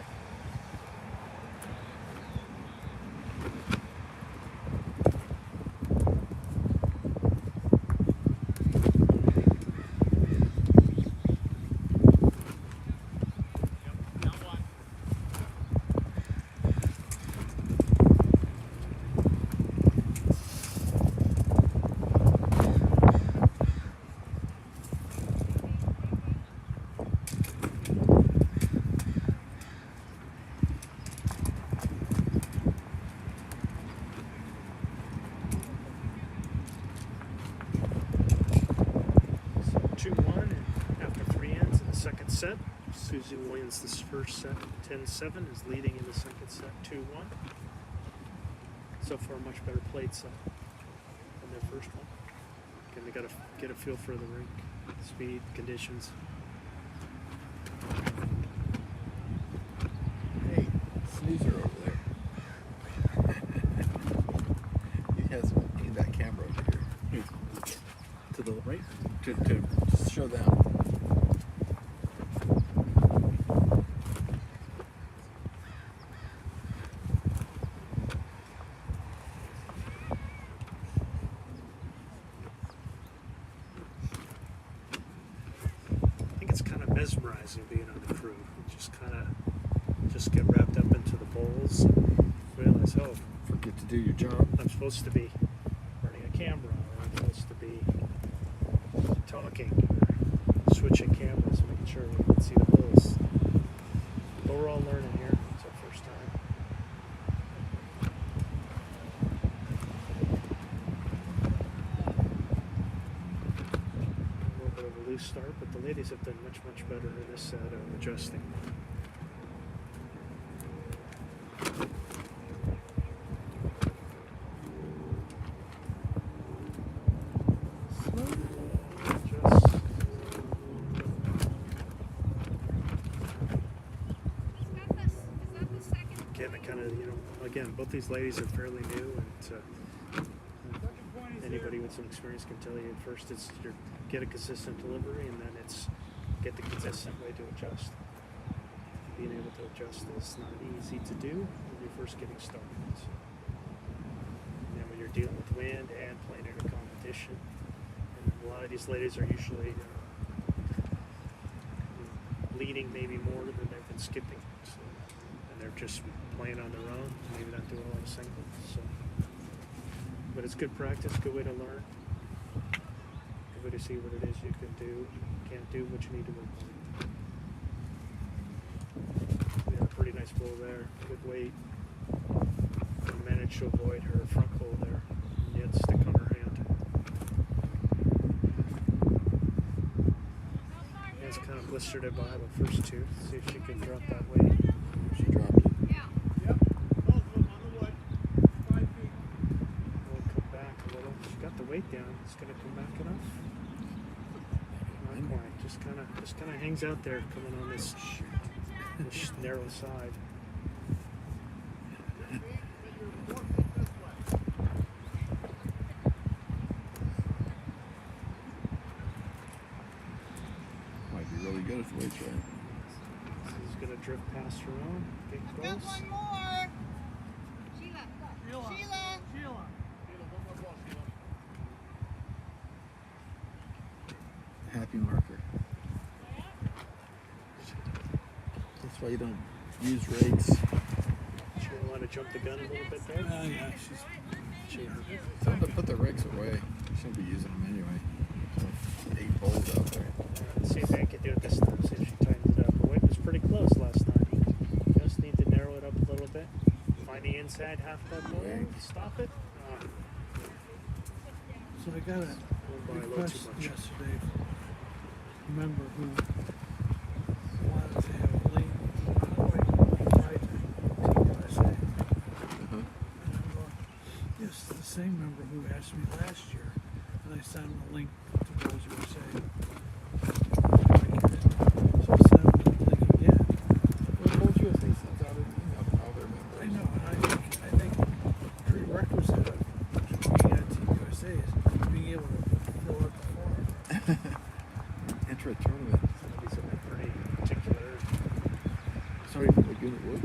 Set. Susie wins this first set 10-7, is leading in the second set 2-1. So far, much better played set than their first one. Again, they got to get a feel for the rink, speed, conditions. Hey, snoozer over there. He has that camera over here. To the right. To show them. mesmerizing being on the crew. You just get wrapped up into the bowls and realize, oh, Forget to do your job. I'm supposed to be running a camera, or I'm supposed to be talking, or switching cameras, making sure we can see the bowls. But we're all learning here. It's our first time. A little bit of a loose start, but the ladies have done much better in this set of adjusting. Again, both these ladies are fairly new, and anybody with some experience can tell you at first it's get a consistent delivery, and then it's get the consistent way to adjust. Being able to adjust is not easy to do when you're first getting started. So, and then when you're dealing with wind and playing in a competition, and a lot of these ladies are usually leading maybe more than they've been skipping. So, they're just playing on their own, maybe not doing a lot of singles. So, but it's good practice, good way to learn, good way to see what it is you can do, can't do, what you need to work on. We had a pretty nice bowl there, good weight. And managed to avoid her front hole there, and yet stick on her hand. It's kind of blistered it by the first two. See if she can drop that weight. She dropped it. Yep. Both of them on the wood. 5 feet. We'll come back a little. She got the weight down. It's going to come back enough. Not quite. Just kind of hangs out there, coming on this narrow side. Might be really good if the weight's right. She's going to drift past her own. Big Got close. one more. Sheila. Sheila. Sheila. Sheila. Sheila, one more ball, Sheila. Happy marker. That's why you don't use rakes. She didn't want to jump the gun a little bit there. Yeah, She Tell them to put the rakes away. Shouldn't be using them anyway. So 8 bowls out there. Let's see if I can do it this time. See if she tightens it up. Her weight was pretty close last time. Just need to narrow it up a little bit. Find the inside half that bowl. Stop it. So I got a Went by a little too request much. yesterday from a member who wanted to have a link ride to USA. Uh-huh. And I'm going, yes, the same member who asked me last year, and I sent him a link to Goes USA. So I sent him the link again. Well, Gold USA sends out an email to all their members. I know, and I think the prerequisite of being on Team USA is being able to fill out the form. Enter a tournament. Some of these are pretty particular. Sorry for the good it was.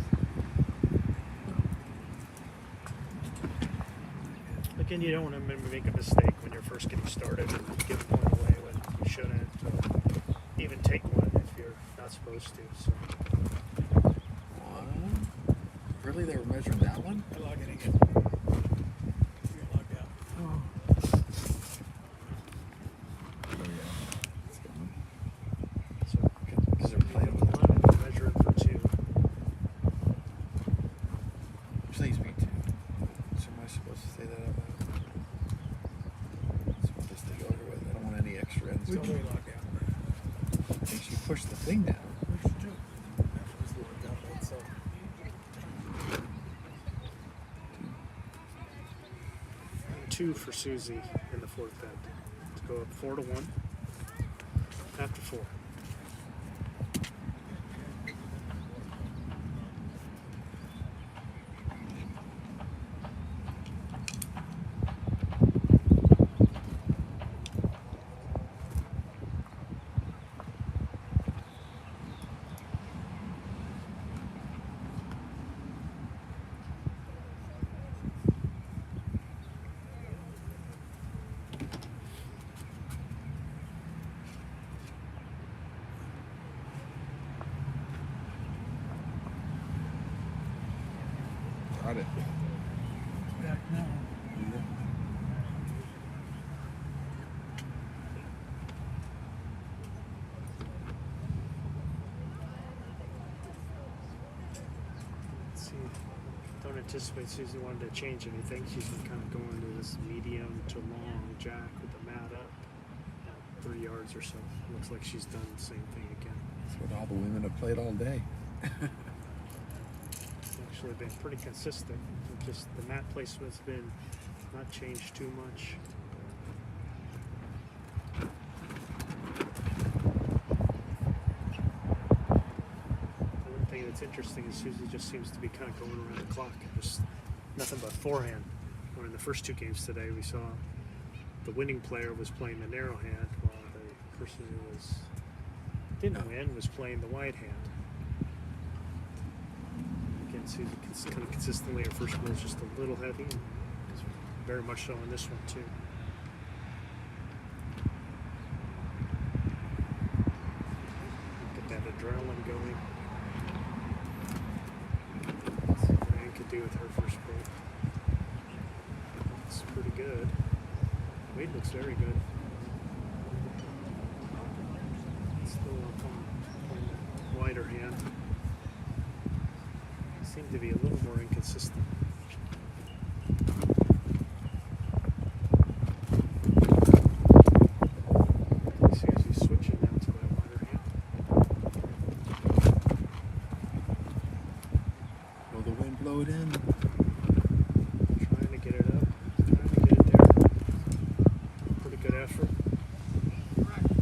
Again, you don't want to make a mistake when you're first getting started and give a point away when you shouldn't. Or even take one if you're not supposed to. So. What? Really? They were measuring that one? You're logging in. You're logged out. Oh. Oh yeah. It's gone. So, Because they're playing with it. one and measure it for 2. Please me too. So am I supposed to say that out loud? Just want this to go over with. I don't want any extra ends. Totally logged out. I think she pushed the thing down. What did you do? Just logged out by itself. 2 for Susie in the 4th bend. To go up 4-1 after 4. Got it. Back now. Let's see. Don't anticipate Susie wanted to change anything. She's been kind of going to this medium to long jack with the mat up. 3 yards or so. Looks like she's done the same thing again. That's what all the women have played all day. It's actually been pretty consistent. Just the mat placement's been not changed too much. The one thing that's interesting is Susie just seems to be kind of going around the clock. Just nothing but forehand. Where in the first 2 games today we saw the winning player was playing the narrow hand while the person who didn't win was playing the wide hand. Again, Susie kind of consistently, her first ball is just a little heavy, and very much so in this one too. Get that adrenaline going. Let's see what Ann could do with her first ball. It's pretty good. Weight looks very good. Still on wider hand. Seem to be a little more inconsistent. Susie's switching now to that wider hand. Will the wind blow it in? Trying to get it up. Trying to get it there. Pretty good effort.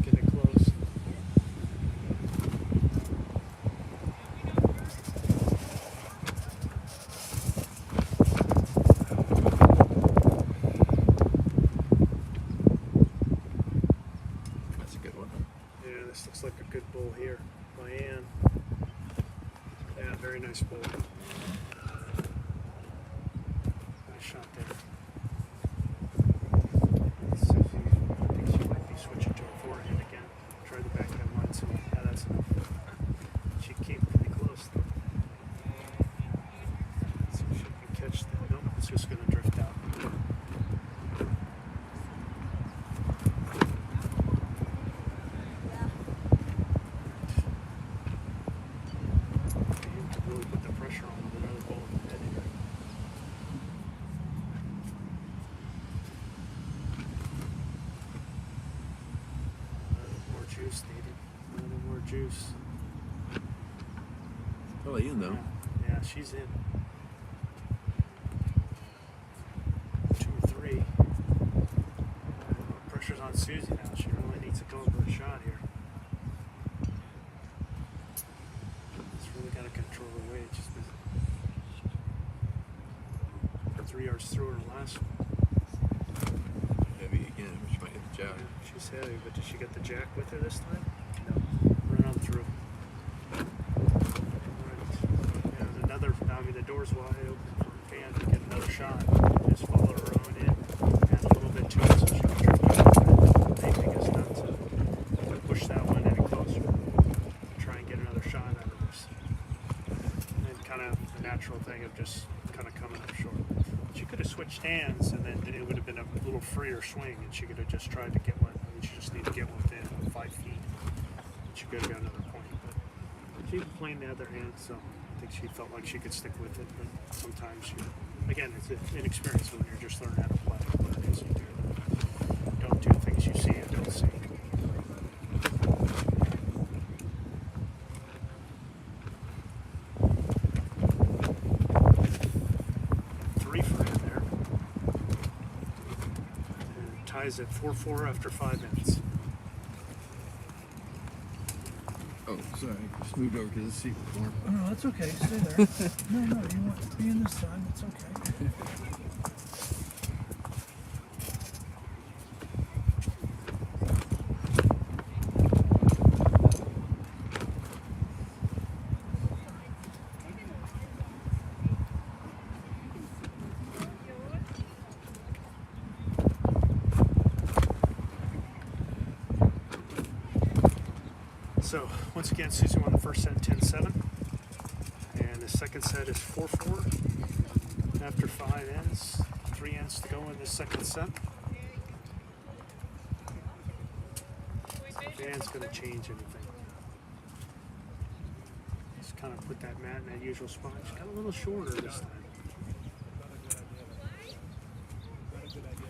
Getting it close. That's a good one. Yeah, this looks like a good bull here by Ann. Yeah, very nice bull. Nice shot there. Susie, I think she might be switching to a forehand again. Try the backhand line, so yeah, that's enough. She came pretty close though. Let's see if she can catch that. Nope, it's just gonna drift out. You could really put the pressure on with another ball in the head here. A little more juice needed. A little more juice. Probably in though. Yeah, she's in. 2 or 3. Pressure's on Susie now. She really needs to go for a shot here. She's really got to control her weight. She's been 3 yards through her last one. Heavy again, which might hit the jack. Yeah, she's heavy, but did she get the jack with her this time? No. Run on through. Right. Yeah, there's another. I mean, the door's wide open for Ann to get another shot. Just follow her own in. Add a little bit to it so she can drift out. The main thing is not to push that one any closer. Try and get another shot out of this. And kind of the natural thing of just kind of coming up short. She could have switched hands, and then it would have been a little freer swing, and she could have just tried to get one. I mean, she just need to get within 5 feet. She could have got another point, but she was playing the other hand, so I think she felt like she could stick with it. But sometimes again, it's inexperience when you're just learning how to play. But it is you don't do things you see and don't see. Ties at 4-4 after 5 minutes. Oh, sorry. Just moved over because the seat was warm. Oh, no, that's okay. Stay there. No, you want to be in this side. It's okay. So, once again, Susie won the first set 10-7. And the second set is 4-4. After 5 ends, 3 ends to go in the second set. Dan's going to change anything. Just kind of put that mat in that usual spot. She got a little shorter this time.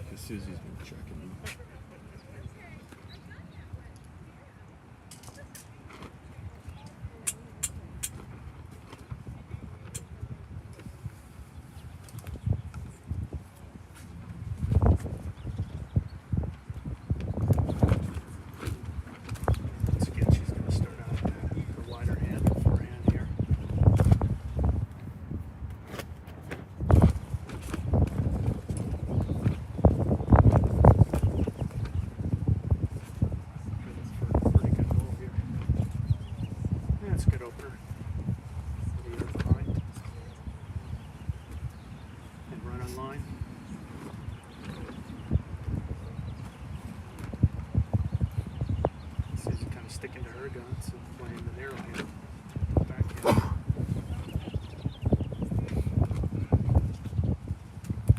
Because Susie's been checking them. Once again, she's going to start out with her wider hand, forehand here. For a pretty good goal here. Yeah, that's a good opener. For the other line. And run on line. Susie kind of sticking to her guns and playing the narrow hand. Backhand.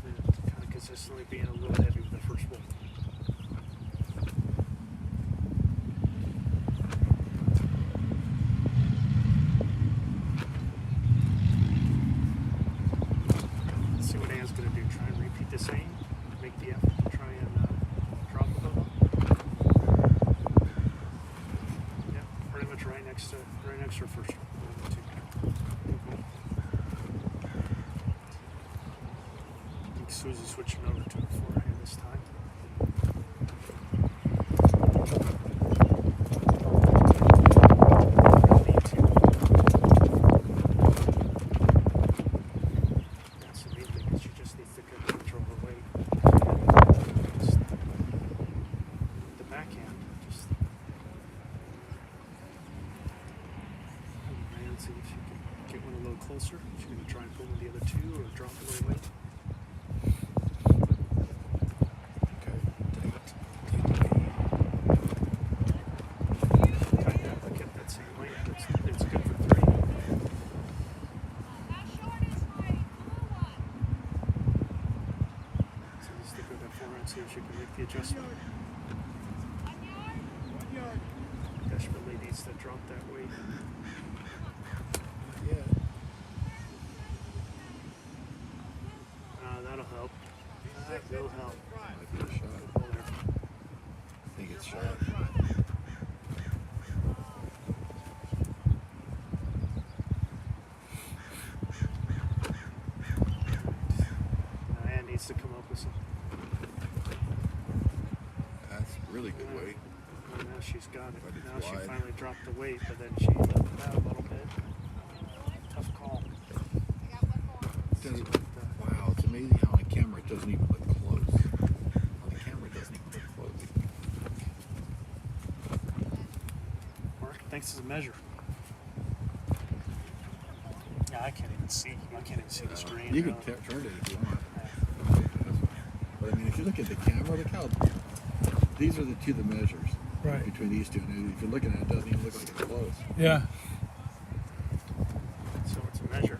And kind of consistently being a little heavy with the first ball. Let's see what Anne's going to do. Try and repeat the same. Make the effort to try and drop a little. Yeah, pretty much right next to her first one. I think Susie's switching over to her forehand this time. Need to. That's the main thing, is she just needs to control her weight. Just the backhand, just and see if she can get one a little closer. She's going to try and pull in the other two or drop a little weight. Okay. Tighten up, I kept that same weight. It's good for 3. That short is my blue one. So just stick with that forehand, see if she can make the adjustment. 1 yard. 1 yard. Desperately needs to drop that weight. Yeah. That'll help. That will help. Might be a shot. Good ball there. I think it's shot. Anne needs to come up with some. That's really good weight. Well, now she's got it. But it's Now she wide. finally dropped the weight, but then she let it out a little bit. Tough call. I got 1 more. Does it- wow, it's amazing how on camera it doesn't even look close. On the camera it doesn't even look close. Mark, thanks as a measure. Yeah, I can't even see. I can't even see the screen. You can really. turn it if you want. But I mean, if you look at the camera, look how these are the two the measures Right. between these two. And if you're looking at it, it doesn't even look like it's close. Yeah. So it's a measure.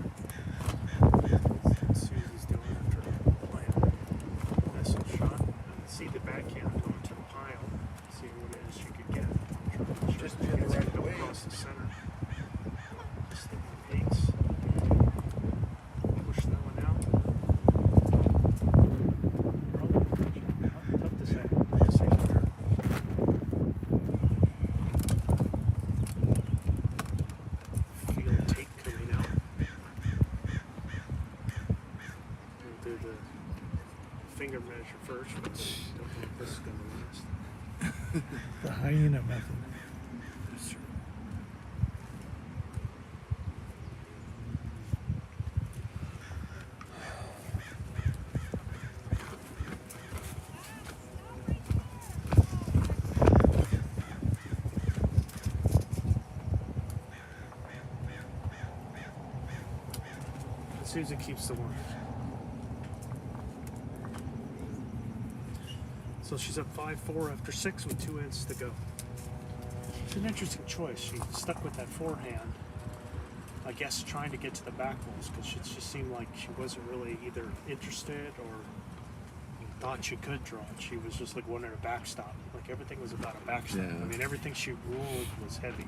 Susie's doing after playing a missile shot. And see the backhand going to the pile. See what it is she could get. Just get the right go way. across the center. Just the pace. Push that one out. Tough to say. Tough to say here. Feel tape coming out. We'll do the finger measure first, but don't know if this is going to last. The hyena method. Susie keeps the one. So she's up 5-4 after 6 with 2 ends to go. It's an interesting choice. She stuck with that forehand. I guess, trying to get to the back balls because she seemed like she wasn't really either interested or thought she could draw it. She was just like wanting a backstop. Like everything was about a backstop. Yeah. I mean, everything she ruled was heavy.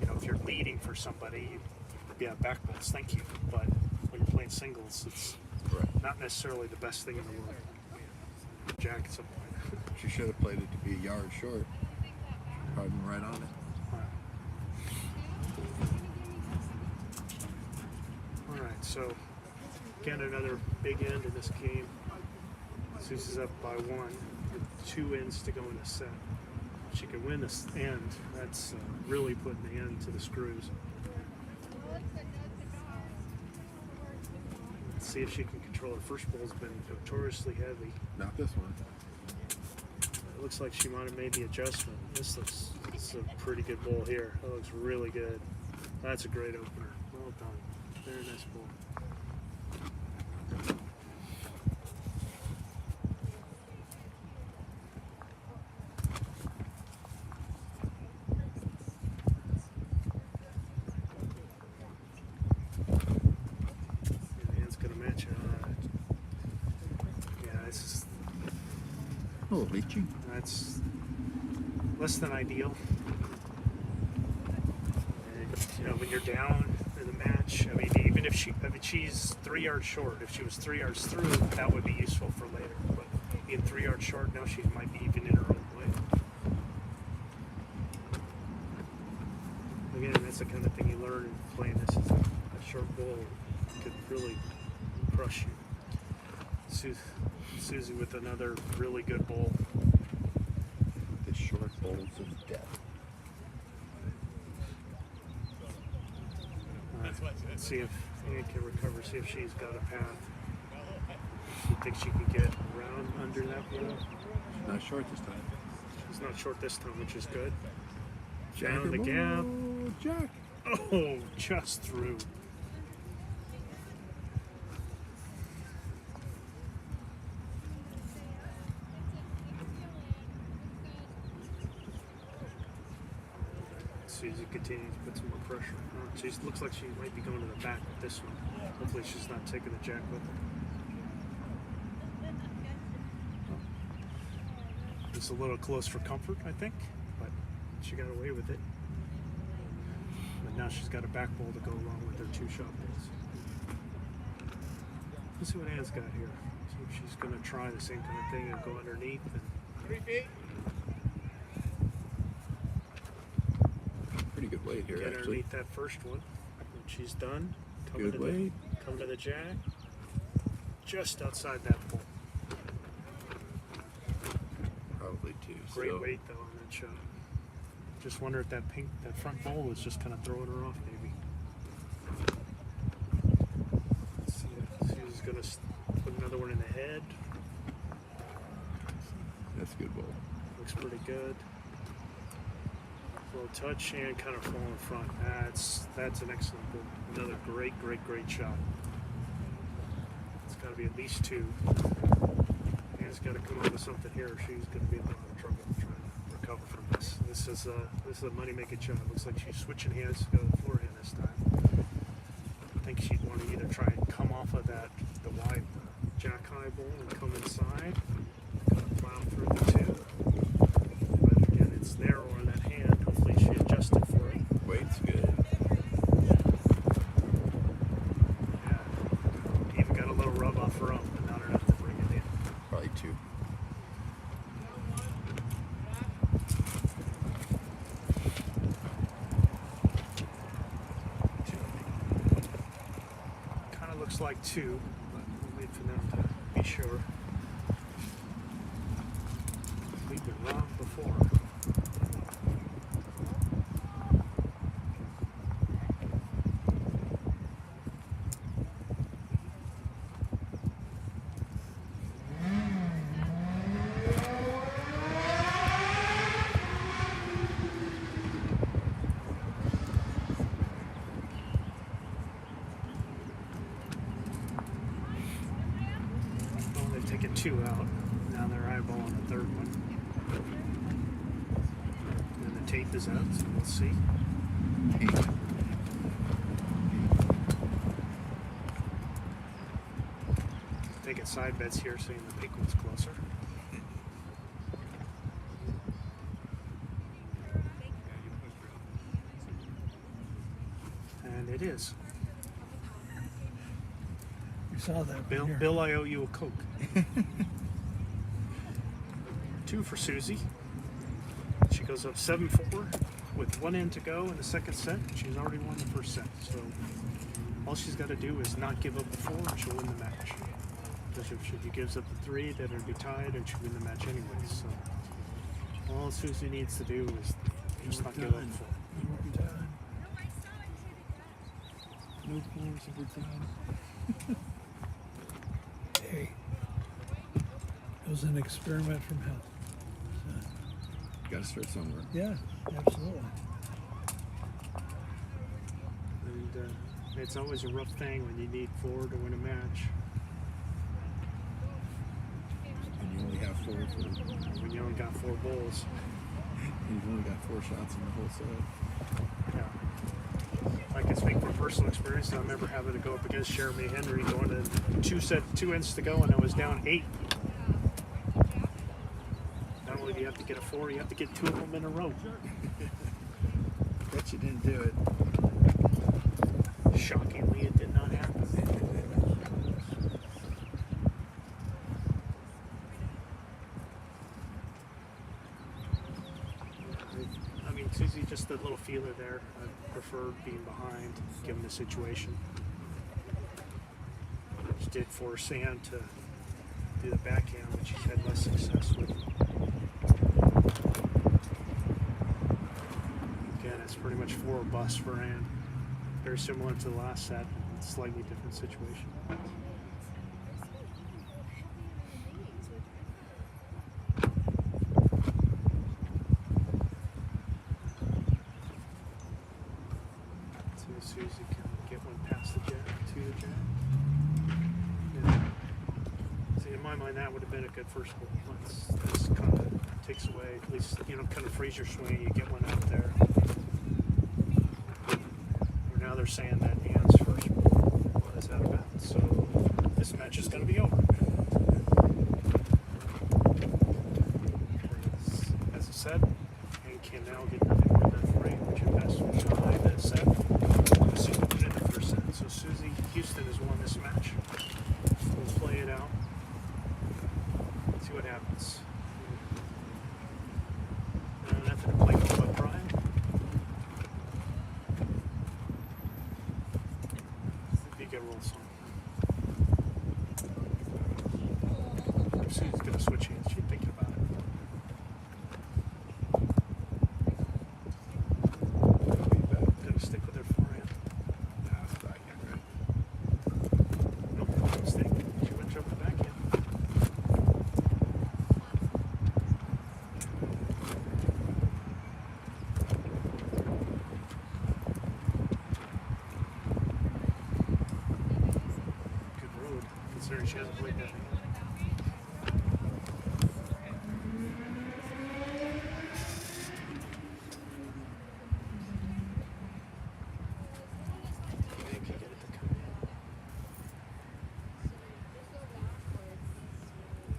You know, if you're leading for somebody, yeah, back balls, thank you. But when you're playing singles, it's Right. not necessarily the best thing in the world. Jack at some point. She should have played it to be a yard short. Probably been right on it. All right, so again, another big end in this game. Susie's up by 1 with 2 ends to go in the set. She can win this end. That's really putting the end to the screws. Let's see if she can control her. First ball's been notoriously heavy. Not this one. It looks like she might have made the adjustment. This is a pretty good ball here. That looks really good. That's a great opener. Well done. Very nice ball. Hand's gonna match it. Yeah, this is. Oh, leeching. That's less than ideal. And, you know, when you're down in the match, I mean, even if she's 3 yards short. If she was 3 yards through, that would be useful for later. But being 3 yards short, now she might be even in her own way. Again, that's the kind of thing you learn in playing this. Is a short ball could really crush you. Susie with another really good ball. The short bowls of death. Let's see if Ann can recover, see if she's got a path. She thinks she can get around under that ball. Not short this time. She's not short this time, which is good. Jack Down the her gap. ball. Jack. Oh, just through. Susie continues to put some more pressure on. She looks like she might be going to the back with this one. Hopefully she's not taking the jack with her. It's a little close for comfort, I think, but she got away with it. But now she's got a back ball to go along with her 2 shot balls. Let's see what Ann's got here. See if she's going to try the same kind of thing and go underneath. And 3 feet. Pretty good weight here, get actually. underneath that first one. When she's done, Good weight. come to the jack. Just outside that pole. Probably 2. Great still. weight though on that shot. Just wonder if that front bowl was just kind of throwing her off, maybe. Let's see if Susie's gonna put another one in the head. That's a good bowl. Looks pretty good. Little touch and kind of fall in front. That's an excellent ball. Another great shot. It's got to be at least 2. Ann's got to come up with something here. Or she's going to be in a lot of trouble trying to recover from this. This is a money-making shot. It looks like she's switching hands to go to the forehand this time. I think she'd want to either try and come off of the wide jack high ball and come inside, kind of plow through the 2. But again, it's narrow on that hand. Hopefully she adjusted for it. Weight's good. Yeah. Even got a little rub off her own, but not enough to bring it in. Probably 2. Kind of looks like 2, but we'll wait for them to be sure. We've been wrong before. Well, they've taken 2 out. Now Now they're eyeballing the third one. And the tape is out, so we'll see. Taking side bets here, saying the pink one's closer. And it is. You saw that. Bill, here. Bill, I owe you a Coke. 2 for Susie. She goes up 7-4 with 1 in to go in the second set. She's already won the first set. So all she's got to do is not give up the 4 and she'll win the match. Because if she gives up the 3, then it'll be tied and she'll win the match anyway. So all Susie needs to do is just not give up the 4. No points if we're done. Hey, it was an experiment from hell. Got to start somewhere. Yeah, absolutely. And it's always a rough thing when you need 4 to win a match. And you only have 4 for. When you only got 4 bowls. You've only got 4 shots in the whole set. Yeah. I can speak from personal experience. I remember having to go up against Jeremy Henry going to 2 ends to go, and I was down 8. Not only do you have to get a 4, you have to get 2 of them in a row. Bet you didn't do it. Shockingly, it did not happen. I mean, Susie, just a little feeler there. I prefer being behind, given the situation. She did force Sand to do the backhand, which she's had less success with. Again, it's pretty much 4 or bust for Ann. Very similar to the last set, slightly different situation. See if Susie can get one past the jack, to the jack. Yeah. See, in my mind, that would have been a good first hole. This kind of takes away, at least, kind of frees your swing. You get one out there. Now they're saying that Ann's first ball is out of bounds, so this match is going to be over. As I said, Ann can now get nothing more than 3, which is best for behind that set. Susie won in the first set, so Susie Houston has won this match. We'll play it out. See what happens. Nothing to play for but Brian. Get roll song. Susie's gonna switch hands. She's thinking about it. Gonna stick with her forehand. Nah, it's backhand, right? Nope, mistake. She went jump the backhand. Considering she hasn't played that hand. They can get it to come in.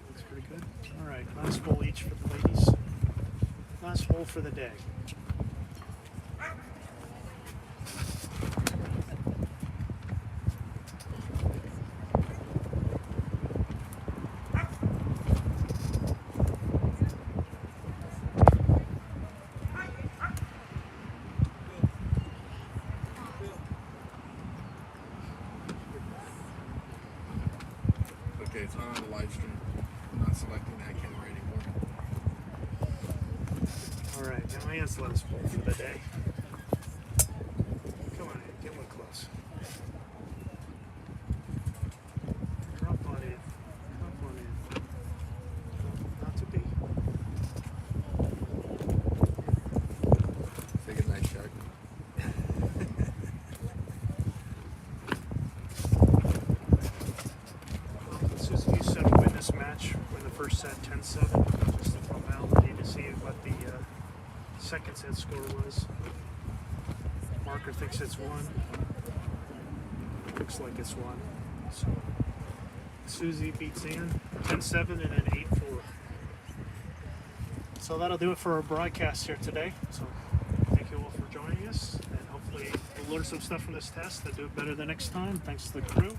Looks pretty good. All right, last hole each for the ladies. Last hole for the day. Okay, it's on the live stream. I'm not selecting that camera anymore. All right, now Ann's last hole for the day. Come on in, get one close. Drop on in. Drop on in. Not to be. Say goodnight, Shark. Susie, you said to win this match, win the first set 10-4. second set score was. Marker thinks it's 1. Looks like it's 1. So Susie beats Ann 10-7 and then 8-4. So that'll do it for our broadcast here today. So thank you all for joining us, and hopefully we'll learn some stuff from this test and do it better the next time. Thanks to the crew.